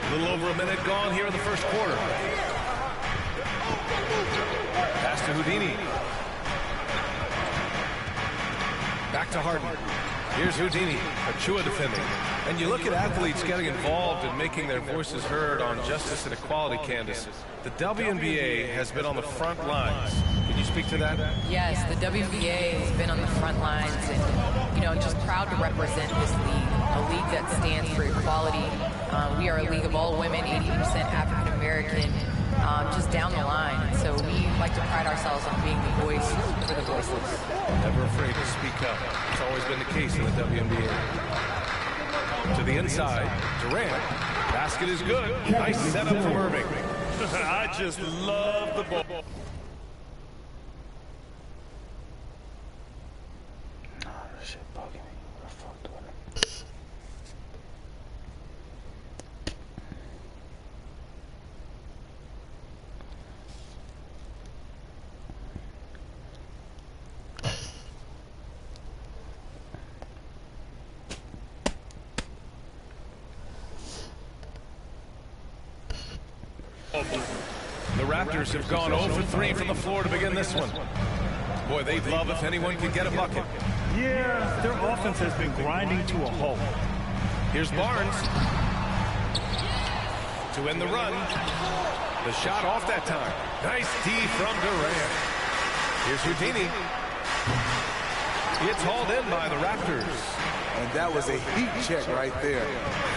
A little over a minute gone here in the first quarter. Pass to Houdini. Back to Harden. Here's Houdini, Achua defending. And you look at athletes getting involved and making their voices heard on justice and equality canvass. The WNBA has been on the front lines. Can you speak to that? Yes, the WNBA has been on the front lines and, you know, just proud to represent this league, a league that stands for equality. We are a league of all women, 80% African American, just down the line. So we like to pride ourselves on being the voice for the voiceless. Never afraid to speak up. It's always been the case in the WNBA. To the inside, Durant. Basket is good. Nice setup from Irving. I just love the ball. The Raptors have gone 0 for 3 from the floor to begin this one. Boy, they'd love if anyone could get a bucket. Yeah, their offense has been grinding to a halt. Here's Barnes. To end the run. The shot off that time. Nice D from Durant. Here's Houdini. It's hauled in by the Raptors. And that was a heat check right there.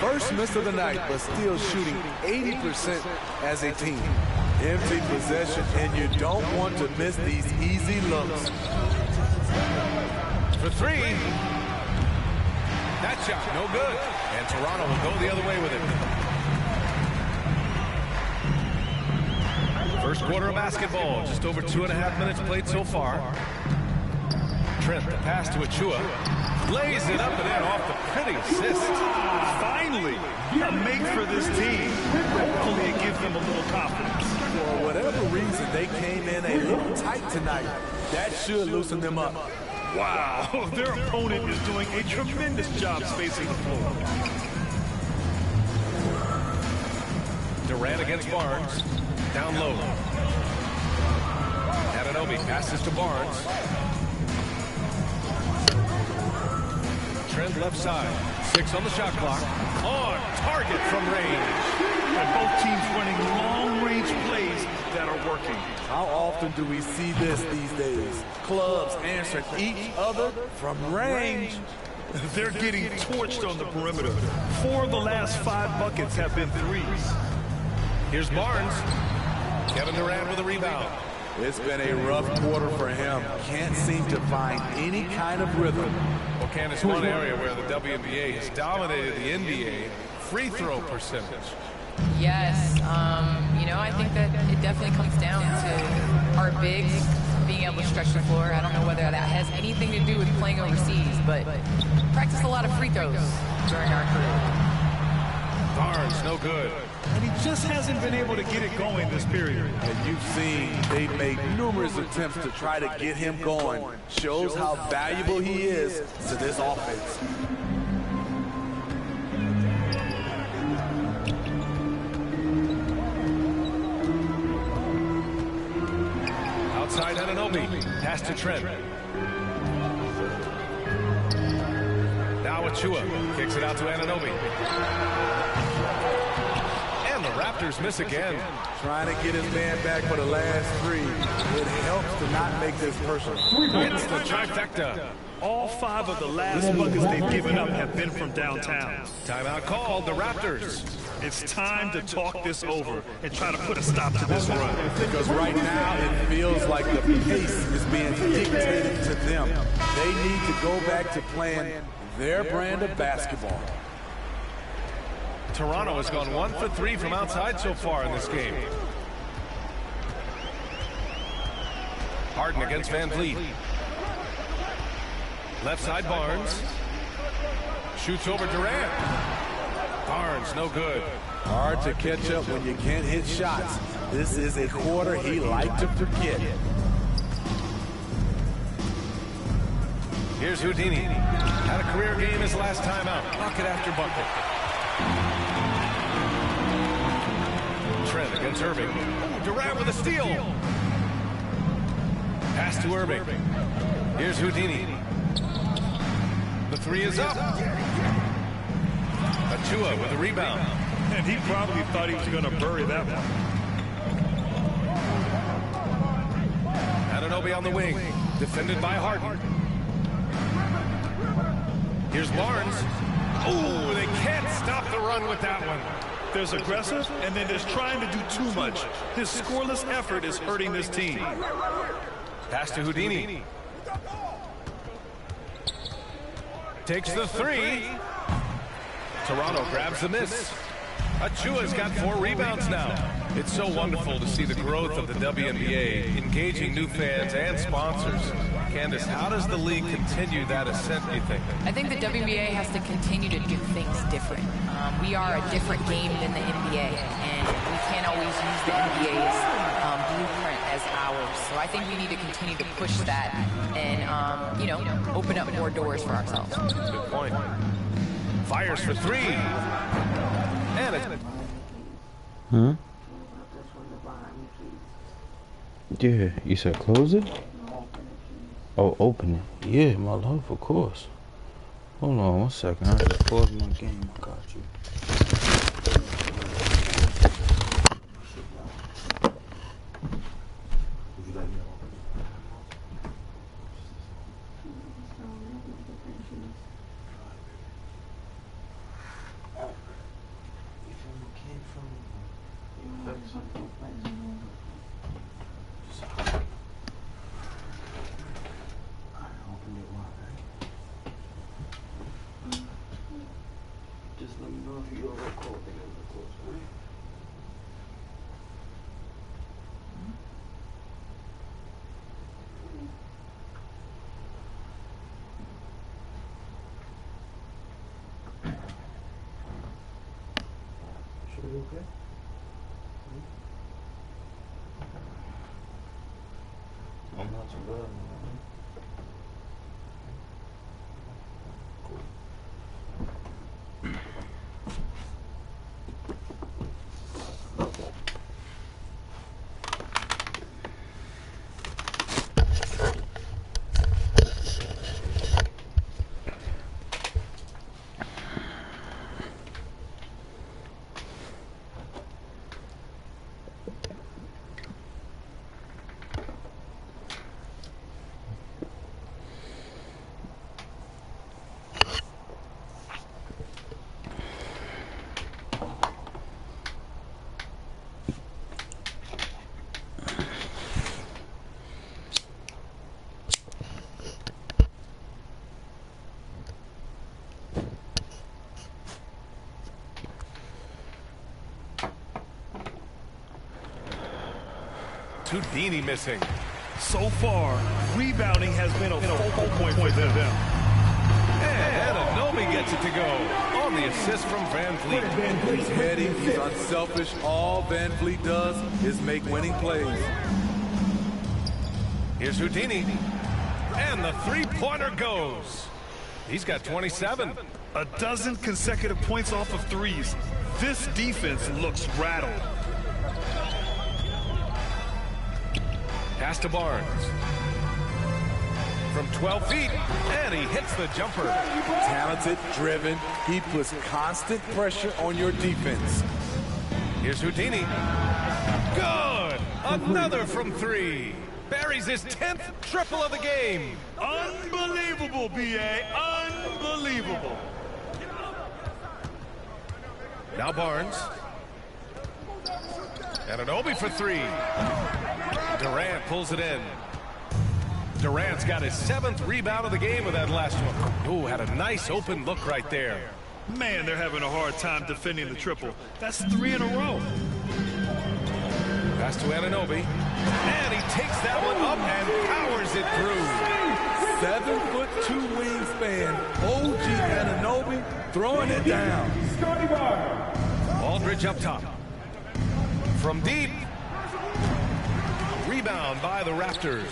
First miss of the night, but still shooting 80% as a team. Empty possession, and you don't want to miss these easy looks. For three. That shot, no good. And Toronto will go the other way with it. First quarter of basketball, just over 2.5 minutes played so far. Trent, the pass to Achua. Lays it up and in off the pretty assist. Finally, a make for this team. Hopefully it gives them a little confidence. For whatever reason, they came in a little tight tonight. That should loosen them up. Wow, their opponent is doing a tremendous job spacing the floor. Durant against Barnes. Down low. Anunoby passes to Barnes. Trent left side. 6 on the shot clock. On target from range. And both teams running long-range plays that are working. How often do we see this these days? Clubs answering each other from range. They're getting torched on the perimeter. 4 of the last 5 buckets have been threes. Here's Barnes. Kevin Durant with a rebound. It's been a rough quarter for him. Can't seem to find any kind of rhythm. Well, Candace, one area where the WNBA has dominated the NBA, free throw percentage. Yes, you know, I think that it definitely comes down to our bigs being able to stretch the floor. I don't know whether that has anything to do with playing overseas, but practice a lot of free throws during our career. Barnes, no good. And he just hasn't been able to get it going this period. And you've seen they made numerous attempts to try to get him going. Shows how valuable he is to this offense. Outside Anunoby. Pass to Trent. Now Achua kicks it out to Anunoby. And the Raptors miss again. Trying to get his man back for the last 3. It helps to not make this personal. It's the trifecta. All 5 of the last buckets they've given up have been from downtown. Timeout called, the Raptors. It's time to talk this over and try to put a stop to this run. Because right now it feels like the pace is being dictated to them. They need to go back to playing their brand of basketball. Toronto has gone 1 for 3 from outside so far in this game. Harden against Van Vliet. Left side Barnes. Shoots over Durant. Barnes, no good. Hard to catch up when you can't hit shots. This is a quarter he liked to forget. Here's Houdini. Had a career game his last time out. Bucket after bucket. Trent against Irving. Durant with a steal. Pass to Irving. Here's Houdini. The 3 is up. Achua with a rebound. And he probably thought he was going to bury that one. Anunoby on the wing. Defended by Harden. Here's Barnes. Oh, they can't stop the run with that one. There's aggressive, and then there's trying to do too much. His scoreless effort is hurting this team. Pass to Houdini. Takes the 3. Toronto grabs the miss. Achua's got 4 rebounds now. It's so wonderful to see the growth of the WNBA, engaging new fans and sponsors. Candace, how does the league continue that ascent, do you think? I think the WNBA has to continue to do things different. We are a different game than the NBA, and we can't always use the NBA's blueprint as ours. So I think we need to continue to push that and, you know, open up more doors for ourselves. Good point. Fires for 3. And it's... Yeah, you said close it? Oh, open it. Yeah, my love, of course. Hold on 1 second. I just paused my game. I got you. Just let me know if you're recording. Should we be okay? I'm not too bad, man. it's Houdini missing. So far, rebounding has been a focal point for them. And Anunoby gets it to go on the assist from Van Vliet. He's heady, he's unselfish. All Van Vliet does is make winning plays. Here's Houdini. And the three-pointer goes. He's got 27. A dozen consecutive points off of threes. This defense looks rattled. Pass to Barnes. From 12 feet, and he hits the jumper. Talented, driven, he puts constant pressure on your defense. Here's Houdini. Good! Another from three. Buries his 10th triple of the game. Unbelievable, B.A. Unbelievable. Now Barnes. And Anunoby for three. Durant pulls it in. Durant's got his 7th rebound of the game with that last one. Ooh, had a nice open look right there. Man, they're having a hard time defending the triple. That's 3 in a row. Pass to Anunoby. And he takes that one up and powers it through. 7'2" wingspan. OG Anunoby throwing it down. Aldridge up top. From deep. Rebound by the Raptors.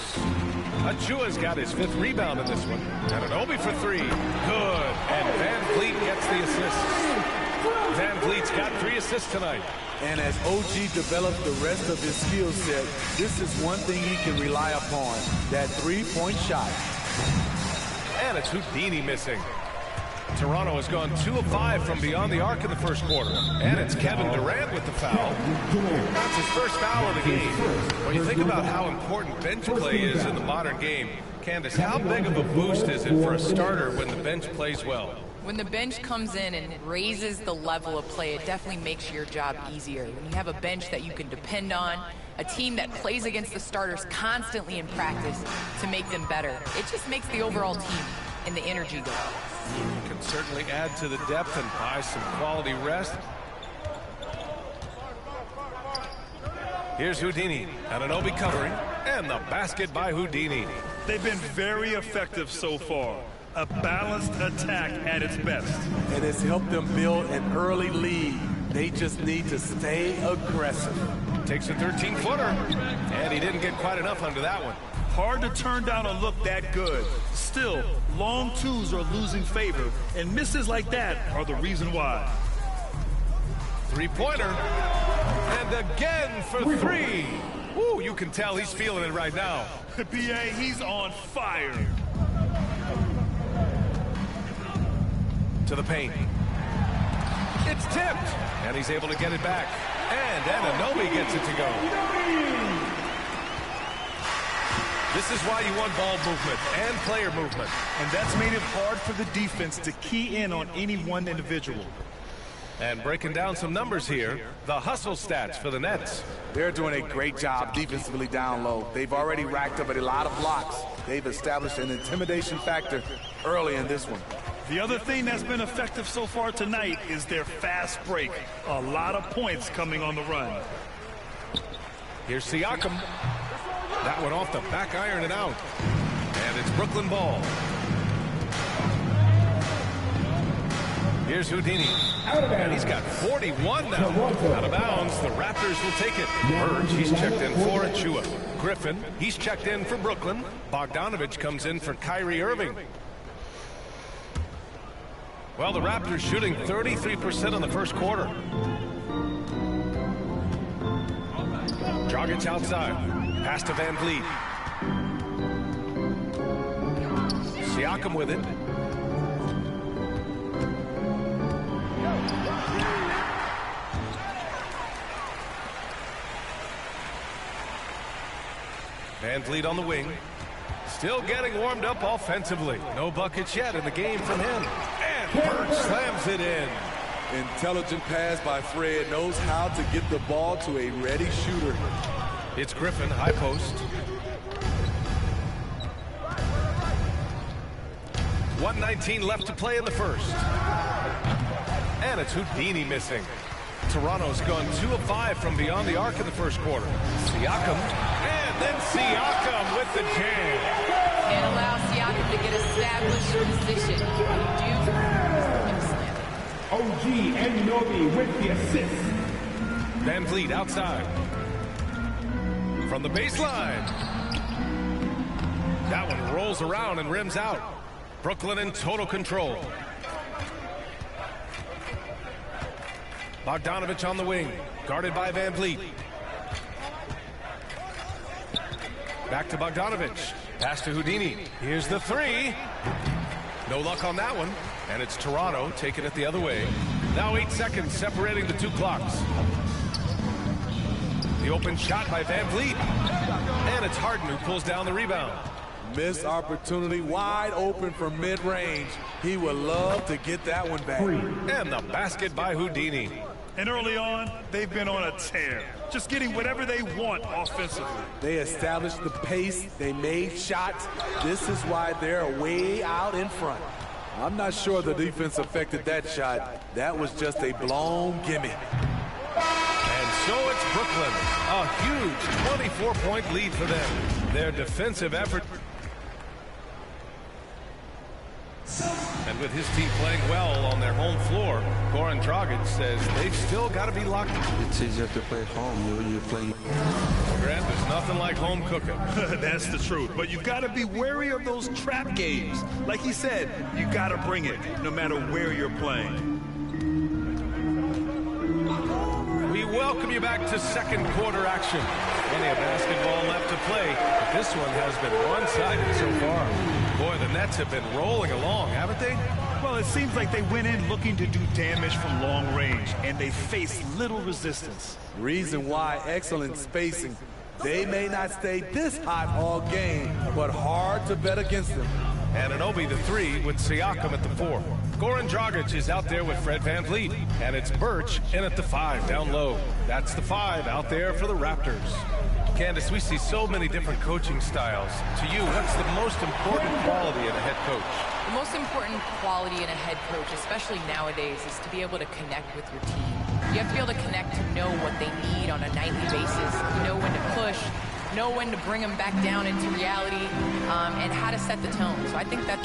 Achua's got his 5th rebound in this one. Anunoby for three. Good. And Van Vliet gets the assist. Van Vliet's got 3 assists tonight. And as OG develops the rest of his skill set, this is one thing he can rely upon, that three-point shot. And it's Houdini missing. Toronto has gone 2 of 5 from beyond the arc in the first quarter. And it's Kevin Durant with the foul. That's his first foul of the game. When you think about how important bench play is in the modern game, Candace, how big of a boost is it for a starter when the bench plays well? When the bench comes in and raises the level of play, it definitely makes your job easier. When you have a bench that you can depend on, a team that plays against the starters constantly in practice to make them better, it just makes the overall team and the energy go. Can certainly add to the depth and buy some quality rest. Here's Houdini. Anunoby covering. And the basket by Houdini. They've been very effective so far. A balanced attack at its best. And it's helped them build an early lead. They just need to stay aggressive. Takes a 13-footer. And he didn't get quite enough under that one. Hard to turn down a look that good. Still, long twos are losing favor, and misses like that are the reason why. Three-pointer. And again for three. Woo, you can tell he's feeling it right now. B.A., he's on fire. To the paint. It's tipped. And he's able to get it back. And Anunoby gets it to go. This is why you want ball movement and player movement. And that's made it hard for the defense to key in on any one individual. And breaking down some numbers here, the hustle stats for the Nets. They're doing a great job defensively down low. They've already racked up a lot of blocks. They've established an intimidation factor early in this one. The other thing that's been effective so far tonight is their fast break. A lot of points coming on the run. Here's Siakam. That one off the back iron and out. And it's Brooklyn ball. Here's Houdini. And he's got 41 now. Out of bounds. The Raptors will take it. Burge, he's checked in for Achua. Griffin, he's checked in for Brooklyn. Bogdanovich comes in for Kyrie Irving. Well, the Raptors shooting 33% in the first quarter. Dragic outside. Pass to Van Vliet. Siakam with it. Van Vliet on the wing. Still getting warmed up offensively. No buckets yet in the game from him. And Bird slams it in. Intelligent pass by Fred, knows how to get the ball to a ready shooter. It's Griffin, high post. 1:19 left to play in the first. And it's Houdini missing. Toronto's gone 2 of 5 from beyond the arc in the first quarter. Siakam, and then Siakam with the jam. Can't allow Siakam to get established position. OG Anunoby with the assist. Van Vliet outside. From the baseline. That one rolls around and rims out. Brooklyn in total control. Bogdanovich on the wing, guarded by Van Vliet. Back to Bogdanovich. Pass to Houdini. Here's the three. No luck on that one. And it's Toronto taking it the other way. Now 8 seconds separating the two clocks. The open shot by Van Vliet. And it's Harden who pulls down the rebound. Missed opportunity, wide open from mid-range. He would love to get that one back. And the basket by Houdini. And early on, they've been on a tear, just getting whatever they want offensively. They established the pace, they made shots. This is why they're way out in front. I'm not sure the defense affected that shot. That was just a blown gimme. And so it's Brooklyn. A huge 24-point lead for them. Their defensive effort. And with his team playing well on their home floor, Goran Dragic says they've still got to be locked. It's easier to play at home. You're playing. Grant, there's nothing like home cooking. That's the truth. But you've got to be wary of those trap games. Like he said, you got to bring it, no matter where you're playing. We welcome you back to second quarter action. Plenty of basketball left to play, but this one has been one-sided so far. Boy, the Nets have been rolling along, haven't they? Well, it seems like they went in looking to do damage from long range, and they faced little resistance. Reason why, excellent spacing. They may not stay this hot all game, but hard to bet against them. Anunoby the three with Siakam at the 4. Goran Dragic is out there with Fred Van Vliet, and it's Birch in at the 5 down low. That's the 5 out there for the Raptors. Candace, we see so many different coaching styles. To you, what's the most important quality in a head coach? The most important quality in a head coach, especially nowadays, is to be able to connect with your team. You have to be able to connect to know what they need on a nightly basis, know when to push, know when to bring them back down into reality, and how to set the tone. So I think that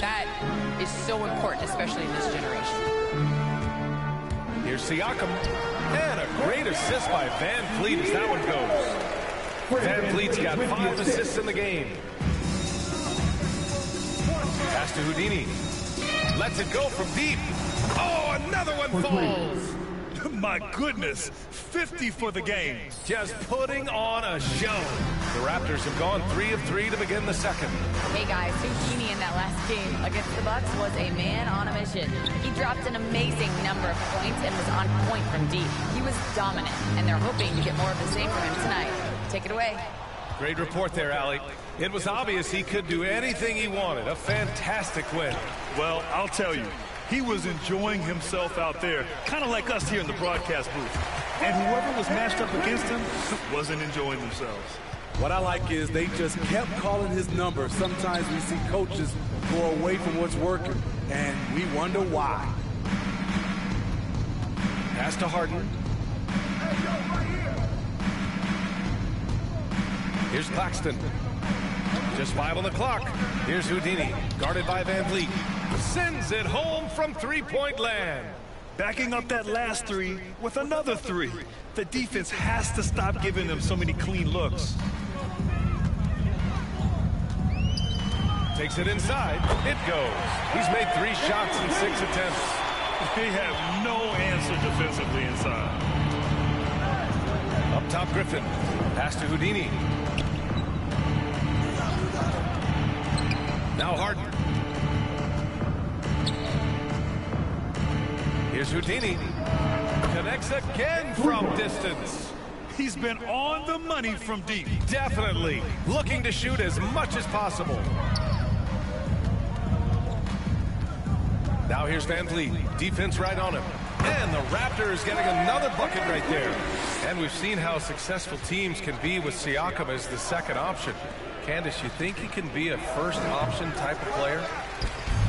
is so important, especially in this generation. Here's Siakam, and a great assist by Van Vliet as that one goes. Van Vliet's got 5 assists in the game. Pass to Houdini. Lets it go from deep. Oh, another one falls. My goodness, 50 for the game. Just putting on a show. The Raptors have gone 3 of 3 to begin the second. Hey guys, Houdini in that last game against the Bucks was a man on a mission. He dropped an amazing number of points and was on point from deep. He was dominant, and they're hoping to get more of the same from him tonight. Take it away. Great report there, Allie. It was obvious he could do anything he wanted. A fantastic win. Well, I'll tell you, he was enjoying himself out there, kind of like us here in the broadcast booth. And whoever was matched up against him wasn't enjoying themselves. What I like is they just kept calling his number. Sometimes we see coaches go away from what's working, and we wonder why. Pass to Harden. Here's Claxton. Just 5 on the clock. Here's Houdini, guarded by Van Vliet. Sends it home from three-point land. Backing up that last 3 with another 3. The defense has to stop giving them so many clean looks. Takes it inside. It goes. He's made 3 shots in 6 attempts. They have no answer defensively inside. Up top, Griffin. Pass to Houdini. Now Harden. Here's Houdini. Connects again from distance. He's been on the money from deep. Definitely. Looking to shoot as much as possible. Now here's Van Vliet. Defense right on him. And the Raptors getting another bucket right there. And we've seen how successful teams can be with Siakam as the second option. Candace, you think he can be a first option type of player?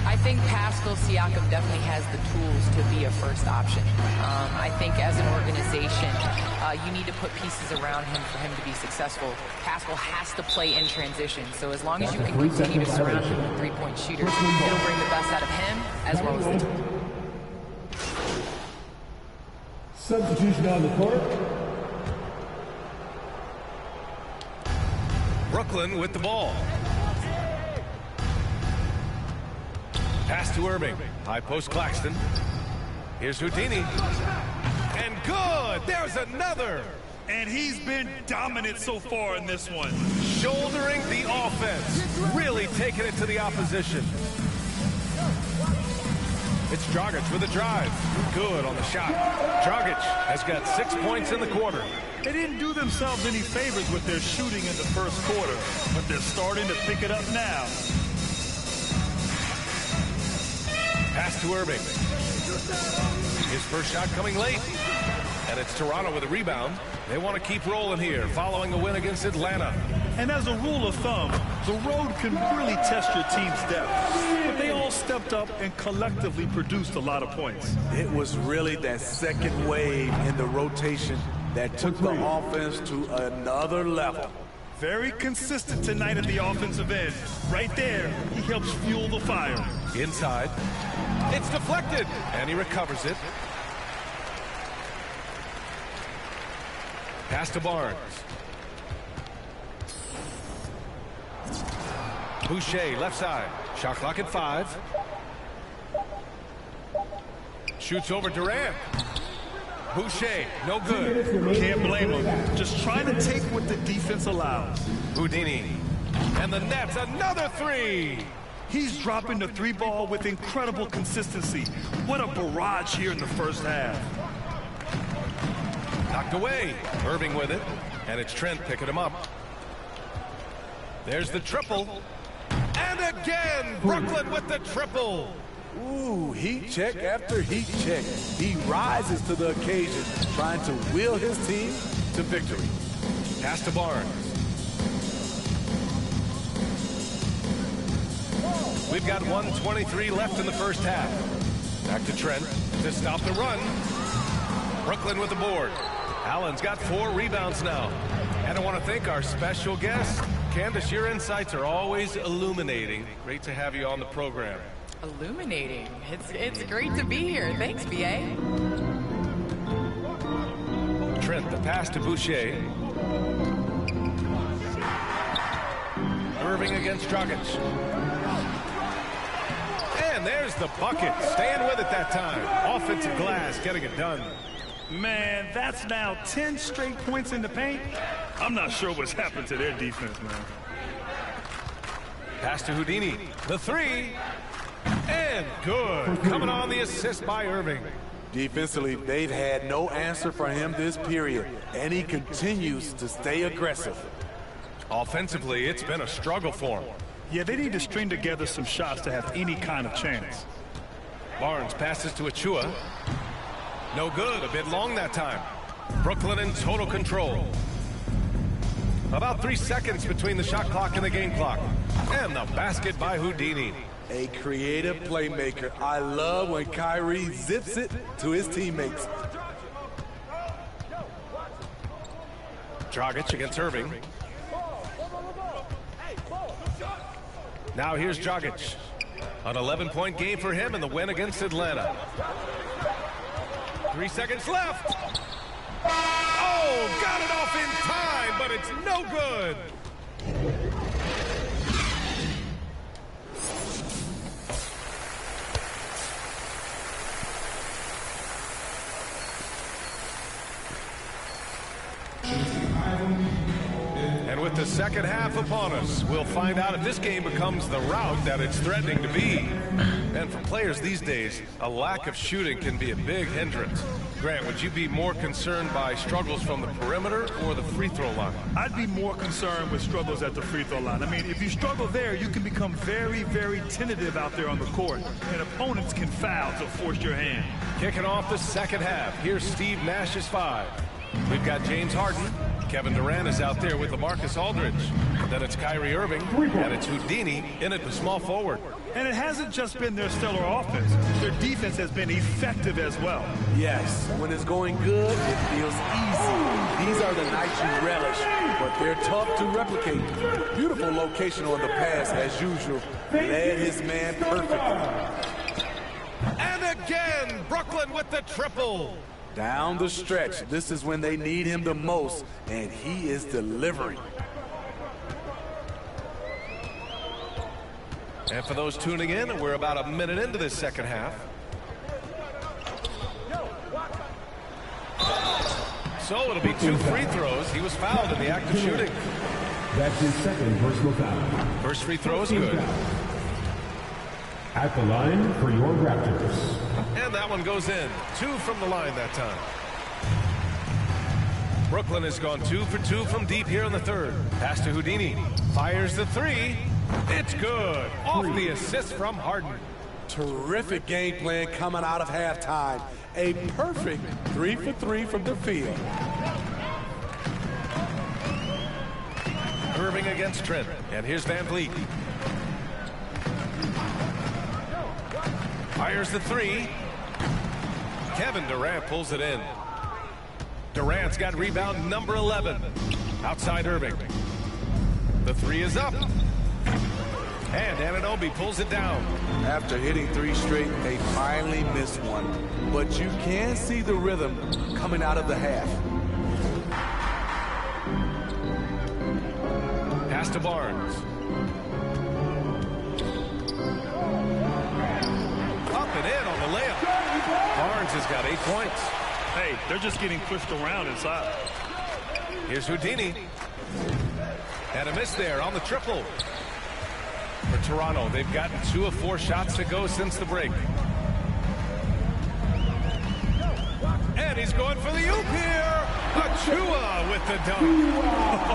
I think Pascal Siakam definitely has the tools to be a first option. I think as an organization, you need to put pieces around him for him to be successful. Pascal has to play in transition, so as long as you can continue to surround him with three-point shooters, it'll bring the best out of him as well as the team. Substitution on the court. Brooklyn with the ball. Pass to Irving. High post Claxton. Here's Houdini. And good! There's another! And he's been dominant so far in this one. Shouldering the offense. Really taking it to the opposition. It's Dragic with a drive. Good on the shot. Dragic has got 6 points in the quarter. They didn't do themselves any favors with their shooting in the first quarter, but they're starting to pick it up now. Pass to Irving. His first shot coming late. And it's Toronto with a rebound. They want to keep rolling here following a win against Atlanta. And as a rule of thumb, the road can really test your team's depth. But they all stepped up and collectively produced a lot of points. It was really that second wave in the rotation that took the offense to another level. Very consistent tonight at the offensive end. Right there, he helps fuel the fire. Inside. It's deflected. And he recovers it. Pass to Barnes. Boucher, left side. Shot clock at 5. Shoots over Durant. Boucher, no good. Can't blame him. Just trying to take what the defense allows. Houdini. And the Nets, another 3. He's dropping the 3 ball with incredible consistency. What a barrage here in the first half. Knocked away. Irving with it. And it's Trent picking him up. There's the triple. And again, Brooklyn with the triple. Ooh, heat check after heat check. He rises to the occasion, trying to will his team to victory. Pass to Barnes. We've got 1:23 left in the first half. Back to Trent to stop the run. Brooklyn with the board. Allen's got 4 rebounds now. And I want to thank our special guest. Candace, your insights are always illuminating. Great to have you on the program. Illuminating. It's great to be here. Thanks, BA. Trent, the pass to Boucher. Irving against Dragic. And there's the bucket. Staying with it that time. Offensive glass, getting it done. Man, that's now 10 straight points in the paint. I'm not sure what's happened to their defense, man. Pass to Houdini. The 3. And good. Coming on the assist by Irving. Defensively, they've had no answer for him this period, and he continues to stay aggressive. Offensively, it's been a struggle for him. Yeah, they need to string together some shots to have any kind of chance. Barnes passes to Achua. No good. A bit long that time. Brooklyn in total control. About 3 seconds between the shot clock and the game clock. And the basket by Houdini. A creative playmaker. I love when Kyrie zips it to his teammates. Dragic against Irving. Now here's Dragic. An 11-point game for him in the win against Atlanta. 3 seconds left. Oh, got it off in time, but it's no good. And with the second half upon us, we'll find out if this game becomes the rout that it's threatening to be. And for players these days, a lack of shooting can be a big hindrance. Grant, would you be more concerned by struggles from the perimeter or the free throw line? I'd be more concerned with struggles at the free throw line. I mean, if you struggle there, you can become very, very tentative out there on the court, and opponents can foul to force your hand. Kicking off the second half, here's Steve Nash's 5. We've got James Harden. Kevin Durant is out there with LaMarcus Aldridge. Then it's Kyrie Irving, and it's Houdini in at the small forward. And it hasn't just been their stellar offense. Their defense has been effective as well. Yes, when it's going good, it feels easy. These are the nights you relish, but they're tough to replicate. Beautiful location on the pass, as usual. Led his man perfectly. And again, Brooklyn with the triple. Down the stretch, this is when they need him the most, and he is delivering. And for those tuning in, we're about a minute into this second half. So it'll be 2 free throws. He was fouled in the act of shooting. That's his second personal foul. First free throw is good. At the line for your Raptors. And that one goes in. 2 from the line that time. Brooklyn has gone 2 for 2 from deep here in the third. Pass to Houdini. Fires the 3. It's good. Off the assist from Harden. Terrific game plan coming out of halftime. A perfect 3 for 3 from the field. Irving against Trent. And here's Van Vliet. Fires the 3. Kevin Durant pulls it in. Durant's got rebound number 11. Outside Irving. The 3 is up. And Anunoby pulls it down. After hitting 3 straight, they finally missed one. But you can see the rhythm coming out of the half. Pass to Barnes. Up and in on the layup. Barnes has got 8 points. Hey, they're just getting pushed around inside. Here's Houdini. And a miss there on the triple. For Toronto, they've gotten 2 of 4 shots to go since the break. And he's going for the oop here. Achua with the dunk.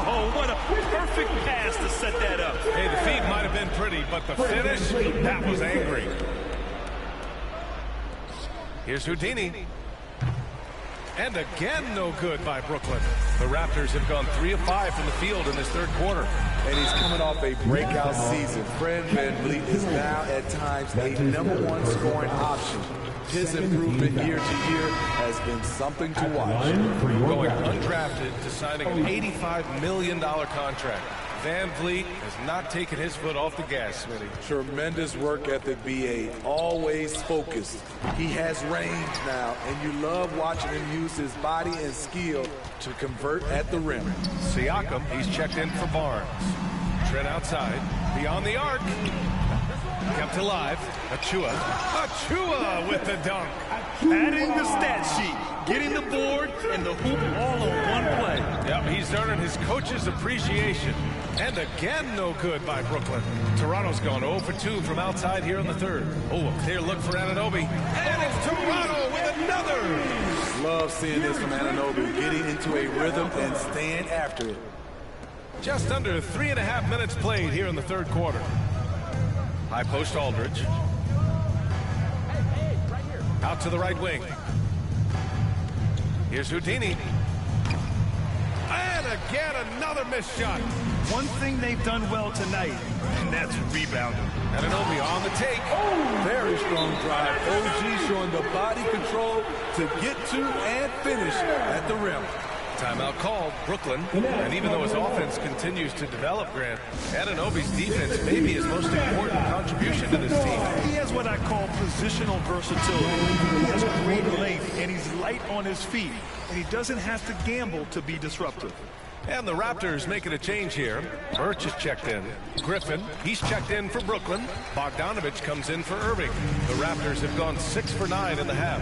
Oh, what a perfect pass to set that up. Hey, the feed might have been pretty, but the finish, that was angry. Here's Houdini. And again, no good by Brooklyn. The Raptors have gone 3 of 5 from the field in this third quarter. And he's coming off a breakout season. Fred VanVleet is now at times a #1 scoring option. His improvement year to year has been something to watch. Going undrafted to signing an $85 million contract. VanVleet has not taken his foot off the gas, Smitty. Tremendous work ethic, BA. Always focused. He has range now, and you love watching him use his body and skill to convert at the rim. Siakam, he's checked in for Barnes. Trent outside, beyond the arc. Kept alive. Achua. Achua with the dunk. Adding the stat sheet, getting the board, and the hoop all on one play. Yep, he's earning his coach's appreciation. And again, no good by Brooklyn. Toronto's gone 0 for 2 from outside here in the third. Oh, a clear look for Anunoby. And it's Toronto with another. Love seeing this from Anunoby, getting into a rhythm and staying after it. Just under 3.5 minutes played here in the third quarter. High post Aldridge. Out to the right wing. Here's Houdini. And again, another missed shot. One thing they've done well tonight, and that's rebounding. Anunoby on the take. Oh, very strong drive. OG showing the body control to get to and finish at the rim. Timeout called, Brooklyn. And even though his offense continues to develop, Grant, Anunoby's defense may be his most important contribution to this team. He has what I call positional versatility. He has great length, and he's light on his feet. And he doesn't have to gamble to be disruptive. And the Raptors making a change here. Birch is checked in. Griffin, he's checked in for Brooklyn. Bogdanovich comes in for Irving. The Raptors have gone 6 for 9 in the half.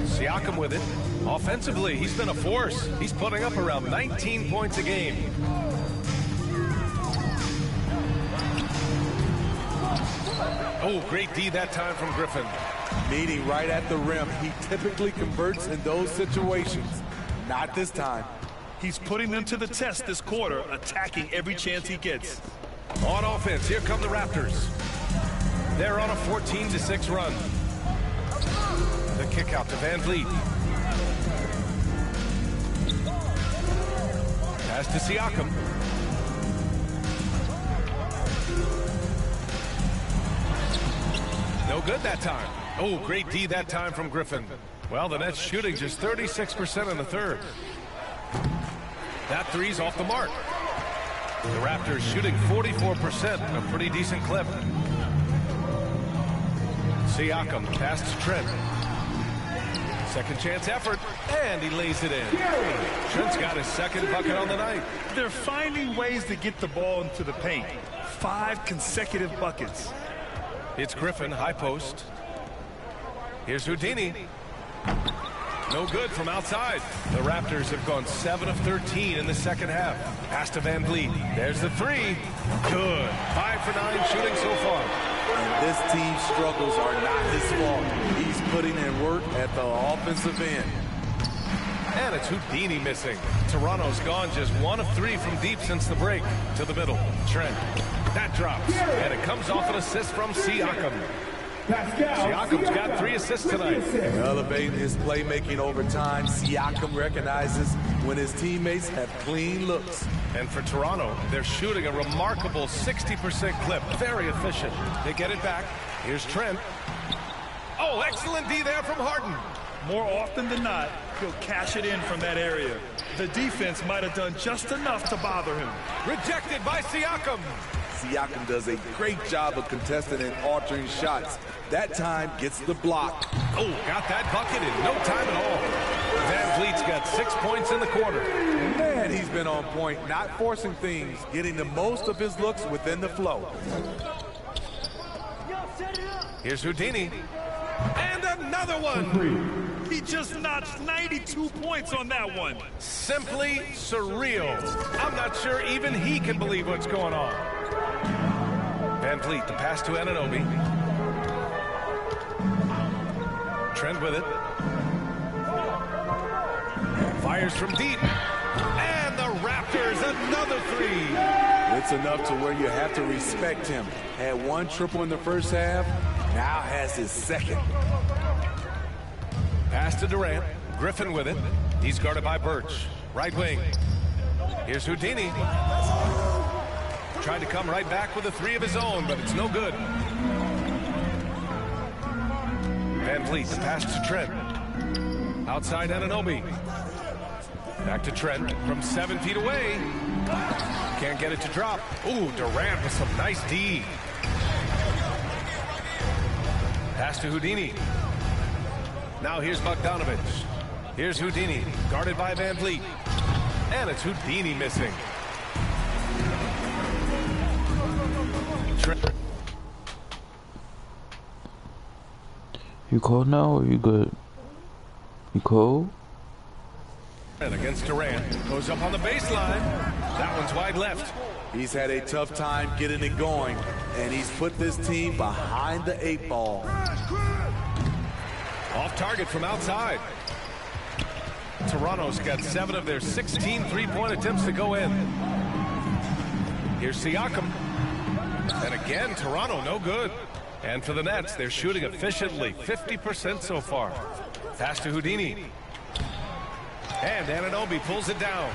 Siakam with it. Offensively, he's been a force. He's putting up around 19 points a game. Oh, great D that time from Griffin. Meeting right at the rim. He typically converts in those situations. Not this time. He's putting them to the test this quarter, attacking every chance he gets. On offense, here come the Raptors. They're on a 14-6 run. The kick out to Van Vliet. Pass to Siakam. No good that time. Oh, great D that time from Griffin. Well, the Nets shooting just 36% in the third. That three's off the mark. The Raptors shooting 44%, a pretty decent clip. Siakam pass to Trent. Second chance effort, and he lays it in. Trent's got his second bucket on the night. They're finding ways to get the ball into the paint. 5 consecutive buckets. It's Griffin, high post. Here's Houdini. No good from outside. The Raptors have gone 7 of 13 in the second half. Pass to Van Vliet. There's the three. Good. 5 for 9 shooting so far. And this team's struggles are not his fault. He's putting in work at the offensive end. And it's Houdini missing. Toronto's gone just 1 of 3 from deep since the break. To the middle. Trent. That drops. And it comes off an assist from Siakam. Siakam's got 3 assists tonight. Elevating his playmaking over time, Siakam recognizes when his teammates have clean looks. And for Toronto, they're shooting a remarkable 60% clip. Very efficient. They get it back. Here's Trent. Oh, excellent D there from Harden. More often than not, he'll cash it in from that area. The defense might have done just enough to bother him. Rejected by Siakam. Siakam does a great job of contesting and altering shots. That time gets the block. Oh, got that bucket in no time at all. Van Vliet's got 6 points in the quarter. Man, he's been on point, not forcing things, getting the most of his looks within the flow. Here's Houdini. And another one. He just notched 92 points on that one. Simply surreal. I'm not sure even he can believe what's going on. Van Vliet, the pass to Anunoby. Trent with it. Fires from deep. And the Raptors, another three. It's enough to where you have to respect him. Had 1 triple in the first half, now has his second. Pass to Durant. Griffin with it. He's guarded by Birch. Right wing. Here's Houdini. Tried to come right back with a 3 of his own, but it's no good. Van Vliet, the pass to Trent. Outside Anunoby. Back to Trent from 7 feet away. Can't get it to drop. Ooh, Durant with some nice D. Pass to Houdini. Now here's Bogdanovich. Here's Houdini, guarded by Van Vliet. And it's Houdini missing. You cold now or you good? You cold? Against Durant. Goes up on the baseline. That one's wide left. He's had a tough time getting it going, and he's put this team behind the 8 ball. Off target from outside. Toronto's got 7 of their 16 three-point attempts to go in. Here's Siakam. And again, Toronto no good. And for the Nets, they're shooting efficiently, 50% so far. Pass to Houdini. And Anunoby pulls it down.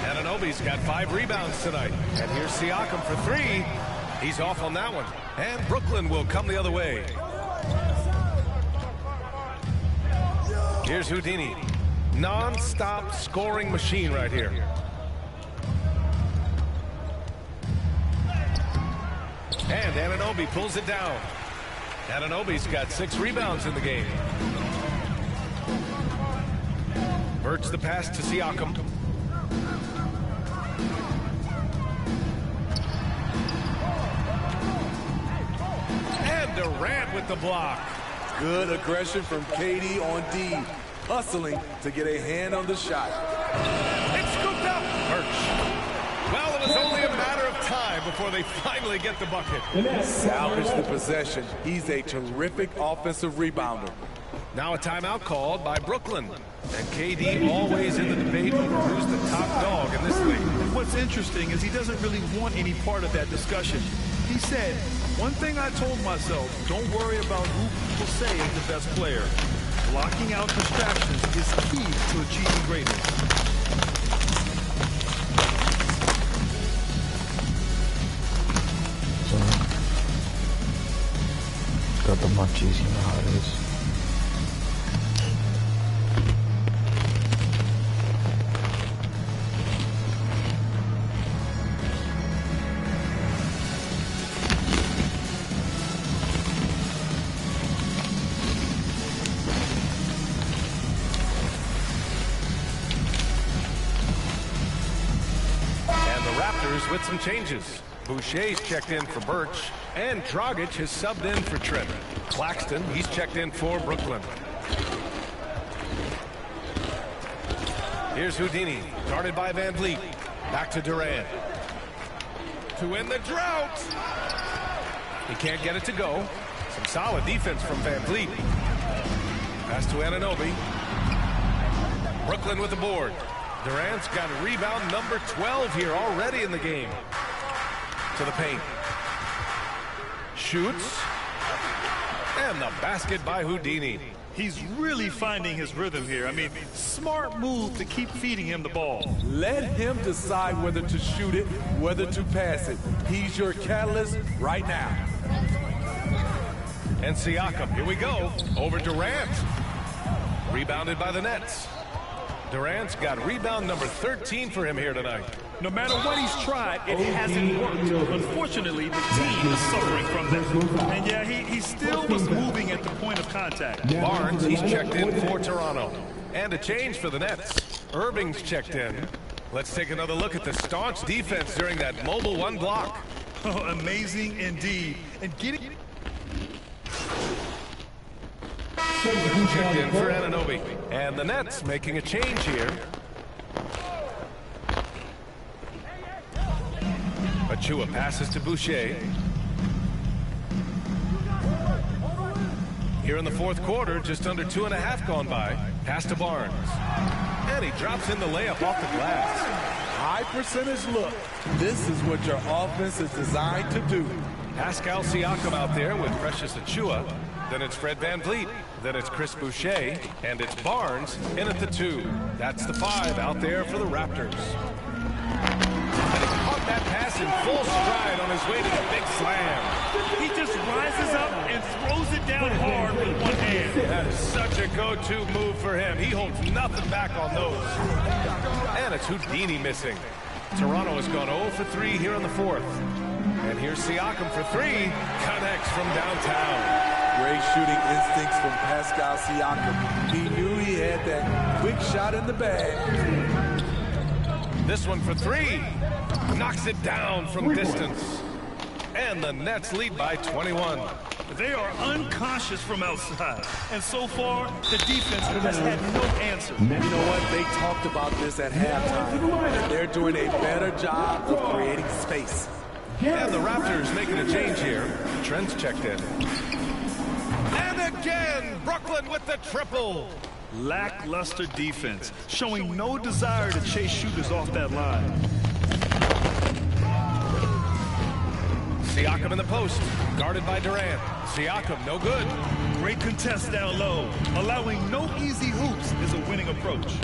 Anunoby's got 5 rebounds tonight. And here's Siakam for 3. He's off on that one. And Brooklyn will come the other way. Here's Houdini. Non-stop scoring machine right here. And Anunoby pulls it down. Anunoby's got 6 rebounds in the game. Birch the pass to Siakam. And Durant with the block. Good aggression from KD on D. Hustling to get a hand on the shot. It's scooped up. Birch. Well, it was only a matter of time before they finally get the bucket. Salvage the possession. He's a terrific offensive rebounder. Now a timeout called by Brooklyn. And KD always in the debate over who's the top dog in this league. What's interesting is he doesn't really want any part of that discussion. He said, One thing I told myself, don't worry about who people say is the best player. Blocking out distractions is key to achieving greatness. Got the munchies, you know how it is. With some changes. Boucher's checked in for Birch, and Dragic has subbed in for Trent. Claxton, he's checked in for Brooklyn. Here's Houdini, guarded by Van Vliet. Back to Durant. To win the drought. He can't get it to go. Some solid defense from Van Vliet. Pass to Anunoby. Brooklyn with the board. Durant's got a rebound number 12 here already in the game. To the paint. Shoots. And the basket by Houdini. He's really finding his rhythm here. I mean, smart move to keep feeding him the ball. Let him decide whether to shoot it, whether to pass it. He's your catalyst right now. And Siakam, here we go. Over Durant. Rebounded by the Nets. Durant's got rebound number 13 for him here tonight. No matter what he's tried, it hasn't worked. Unfortunately, the team is suffering from that. And yeah, he still was moving at the point of contact. Barnes, he's checked in for Toronto. And a change for the Nets. Irving's checked in. Let's take another look at the staunch defense during that mobile one block. Oh, amazing indeed. And getting... Checked in for Anunoby. And the Nets making a change here. Achua passes to Boucher. Here in the fourth quarter, just under 2.5 gone by. Pass to Barnes. And he drops in the layup off the glass. High percentage look. This is what your offense is designed to do. Pascal Siakam out there with Precious Achua. Then it's Fred Van Vliet. Then it's Chris Boucher. And it's Barnes in at the 2. That's the 5 out there for the Raptors. And he caught that pass in full stride on his way to the big slam. He just rises up and throws it down hard with one hand. That is such a go-to move for him. He holds nothing back on those. And it's Houdini missing. Toronto has gone 0 for 3 here in the fourth. And here's Siakam for 3. Connects from downtown. Great shooting instincts from Pascal Siakam. He knew he had that quick shot in the bag. This one for 3. Knocks it down from distance. And the Nets lead by 21. They are unconscious from outside. And so far, the defense has had no answer. You know what? They talked about this at halftime. They're doing a better job of creating space. And the Raptors making a change here. Trent's checked in. And again, Brooklyn with the triple. Lackluster defense, showing no desire to chase shooters off that line. Siakam in the post, guarded by Durant. Siakam, no good. Great contest down low. Allowing no easy hoops is a winning approach.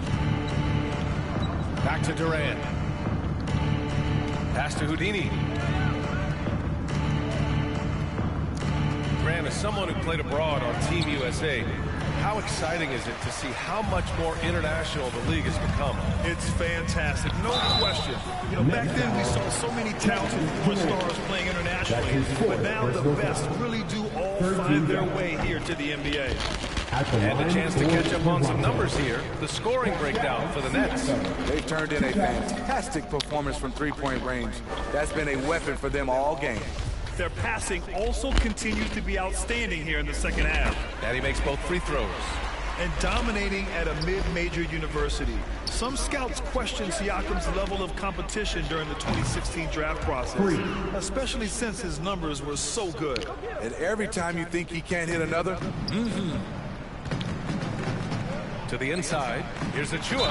Back to Durant. Pass to Houdini. Grant, as someone who played abroad on Team USA, how exciting is it to see how much more international the league has become? It's fantastic, no question. You know, back then we saw so many talented stars playing internationally, but now the best really do all find their way here to the NBA. And a chance to catch up on some numbers here. The scoring breakdown for the Nets. They've turned in a fantastic performance from three-point range. That's been a weapon for them all game. Their passing also continued to be outstanding here in the second half. And he makes both free throws. And dominating at a mid-major university. Some scouts question Siakam's level of competition during the 2016 draft process, especially since his numbers were so good. And every time you think he can't hit another, To the inside, here's Achua.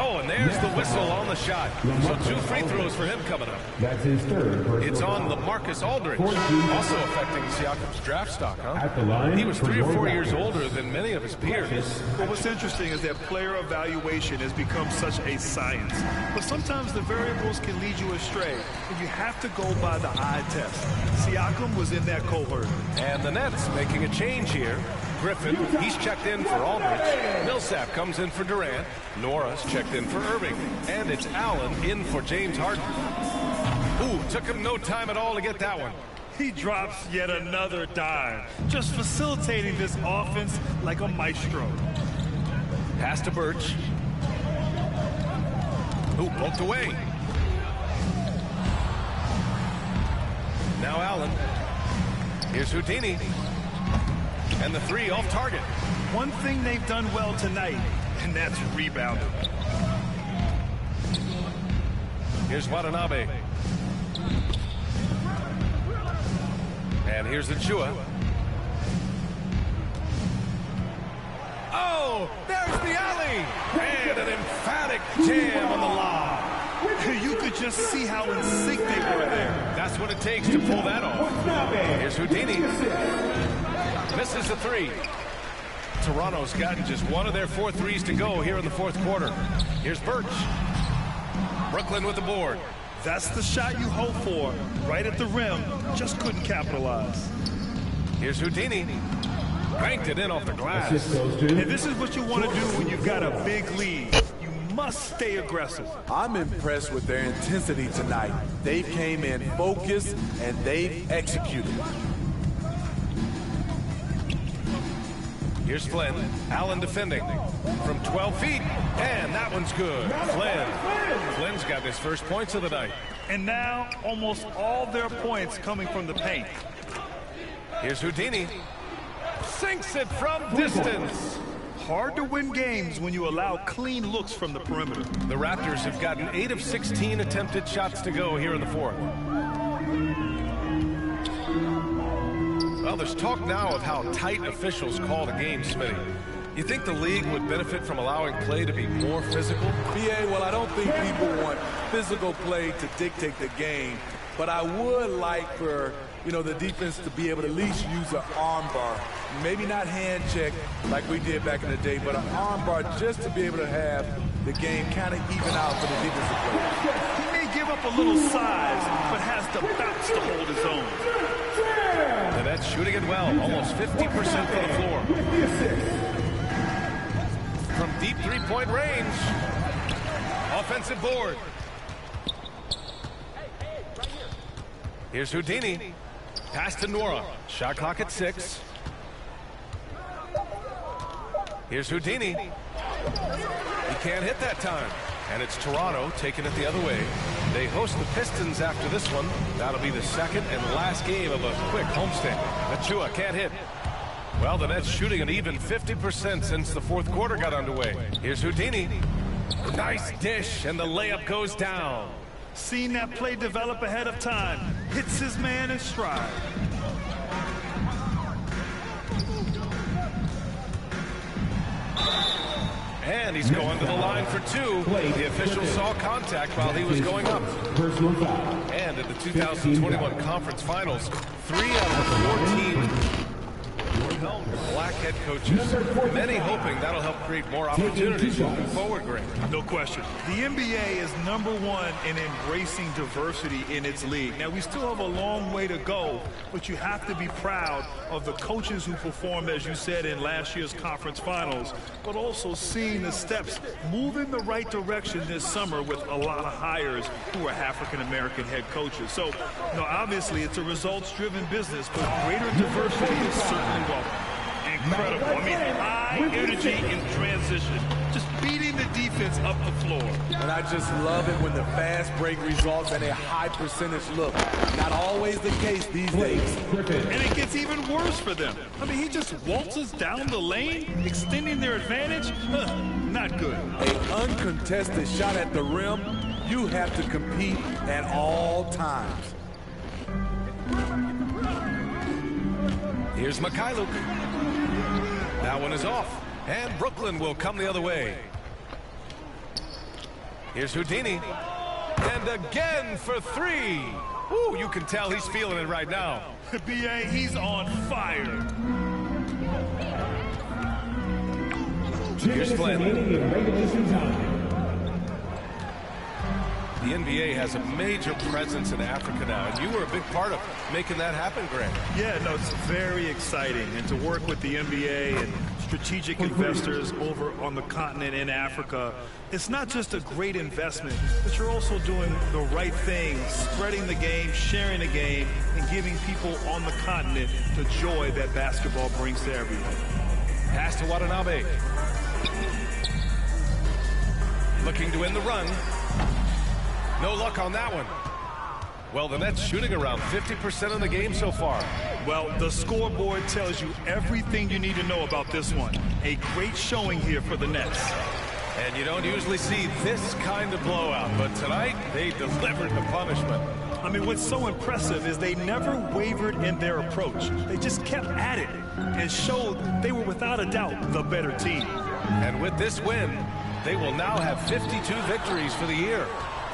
Oh, and there's the whistle on the shot. So 2 free throws for him coming up. That's his third personal It's on foul. LaMarcus Aldridge, also affecting Siakam's draft stock, huh? At the line He was for 3 or your 4 years Raptors. older than many of his peers. Well, what's interesting is that player evaluation has become such a science. But sometimes the variables can lead you astray, and you have to go by the eye test. Siakam was in that cohort. And the Nets making a change here. Griffin, he's checked in for Aldridge. Millsap comes in for Durant. Nora's checked in for Irving. And it's Allen in for James Harden. Ooh, took him no time at all to get that one. He drops yet another dime, just facilitating this offense like a maestro. Pass to Birch. Ooh, poked away. Now Allen. Here's Houdini. And the 3 off target. One thing they've done well tonight, and that's rebounding. Here's Watanabe. And here's Achua. Oh, there's the alley. And an emphatic jam on the lob. You could just see how in sync they were there. That's what it takes to pull that off. Here's Houdini. Misses the 3. Toronto's gotten just one of their 4 threes to go here in the 4th quarter. Here's Birch. Brooklyn with the board. That's the shot you hope for. Right at the rim. Just couldn't capitalize. Here's Houdini. Banked it in off the glass. And this is what you want to do when you've got a big lead. You must stay aggressive. I'm impressed with their intensity tonight. They came in focused and they've executed. Here's Flynn. Allen defending from 12 feet. And that one's good. Flynn's got his first points of the night. And now almost all their points coming from the paint. Here's Houdini. Sinks it from distance. Hard to win games when you allow clean looks from the perimeter. The Raptors have gotten 8 of 16 attempted shots to go here in the 4th. Well, there's talk now of how tight officials call the game, Smitty. You think the league would benefit from allowing play to be more physical? BA, well, I don't think people want physical play to dictate the game, but I would like for, the defense to be able to at least use an arm bar. Maybe not hand check like we did back in the day, but an arm bar just to be able to have the game kind of even out for the defensive players. He may give up a little size, but has the bounce to hold his own. The Nets shooting it well, almost 50% for the floor. From deep 3-point range. Offensive board. Here's Houdini. Pass to Nora. Shot clock at 6. Here's Houdini. He can't hit that time. And it's Toronto taking it the other way. They host the Pistons after this one. That'll be the second and last game of a quick homestand. Achua can't hit. Well, the Nets shooting an even 50% since the 4th quarter got underway. Here's Houdini. Nice dish, and the layup goes down. Seen that play develop ahead of time. Hits his man in stride. And he's going to the line for 2. The official saw contact while he was going up. Personal foul. And in the 2021 conference finals, 3 out of the 4 black head coaches. Many hoping that'll help create more opportunities moving forward, Greg. No question. The NBA is #1 in embracing diversity in its league. Now, we still have a long way to go, but you have to be proud of the coaches who performed, as you said, in last year's conference finals, but also seeing the steps move in the right direction this summer with a lot of hires who are African-American head coaches. So, obviously it's a results-driven business, but greater diversity is certainly welcome. Incredible. I mean, high energy in transition. Just beating the defense up the floor. And I just love it when the fast break results in a high percentage look. Not always the case these days. And it gets even worse for them. I mean, he just waltzes down the lane, extending their advantage. Not good. An uncontested shot at the rim, you have to compete at all times. Here's Mikhailuk. That one is off. And Brooklyn will come the other way. Here's Houdini. And again for three. Ooh, you can tell he's feeling it right now. B.A., he's on fire. Here's Flynn. The NBA has a major presence in Africa now, and you were a big part of making that happen, Grant. Yeah, no, it's very exciting. And to work with the NBA and strategic investors over on the continent in Africa, it's not just a great investment, but you're also doing the right thing, spreading the game, sharing the game, and giving people on the continent the joy that basketball brings to everyone. Pass to Watanabe. Looking to win the run. No luck on that one. Well, the Nets shooting around 50% of the game so far. Well, the scoreboard tells you everything you need to know about this one. A great showing here for the Nets. And you don't usually see this kind of blowout, but tonight they delivered the punishment. I mean, what's so impressive is they never wavered in their approach. They just kept at it and showed they were without a doubt the better team. And with this win, they will now have 52 victories for the year.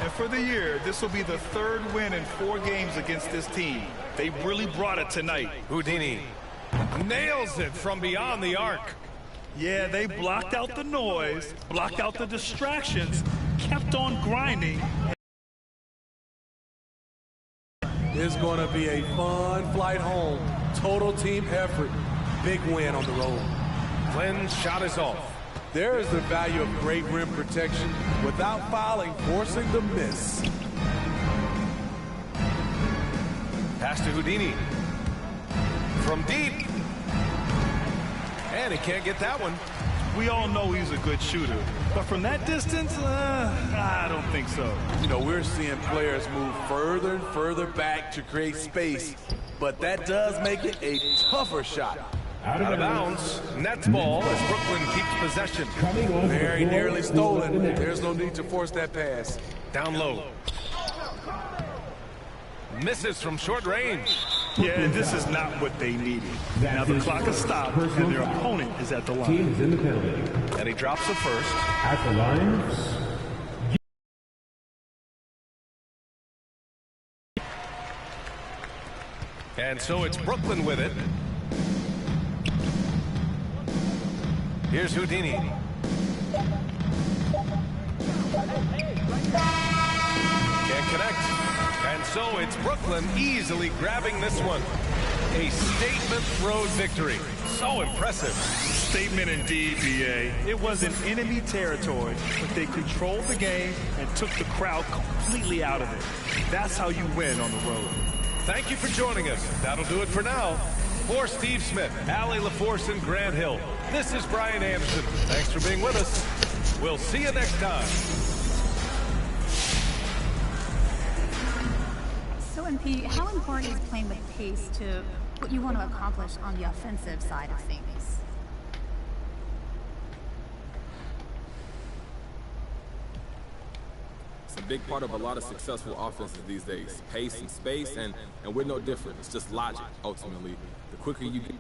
And for the year, this will be the third win in 4 games against this team. They really brought it tonight. Houdini nails it from beyond the arc. Yeah, they blocked out the noise, blocked out the distractions, kept on grinding. It's going to be a fun flight home. Total team effort. Big win on the road. Flynn's shot is off. There is the value of great rim protection without fouling, forcing the miss. Pass to Houdini. From deep. And he can't get that one. We all know he's a good shooter. But from that distance, I don't think so. You know, we're seeing players move further and further back to create space. But that does make it a tougher shot. Out of bounds. Nets ball as Brooklyn keeps possession. Very nearly stolen. There's no need to force that pass. Down low. Misses from short range. Yeah, and this is not what they needed. Now the clock has stopped, and their opponent is at the line. Team is in the penalty. And he drops the first. At the line. And so it's Brooklyn with it. Here's Houdini. Can't connect. And so it's Brooklyn easily grabbing this one. A statement road victory. So impressive. Statement indeed, B.A. It was in enemy territory, but they controlled the game and took the crowd completely out of it. That's how you win on the road. Thank you for joining us. That'll do it for now. For Steve Smith, Allie LaForce, and Grant Hill, this is Brian Anderson. Thanks for being with us. We'll see you next time. So, MP, how important is playing with pace to what you want to accomplish on the offensive side of things? It's a big part of a lot of successful offenses these days. Pace and space, and we're no different. It's just logic, ultimately. The quicker you get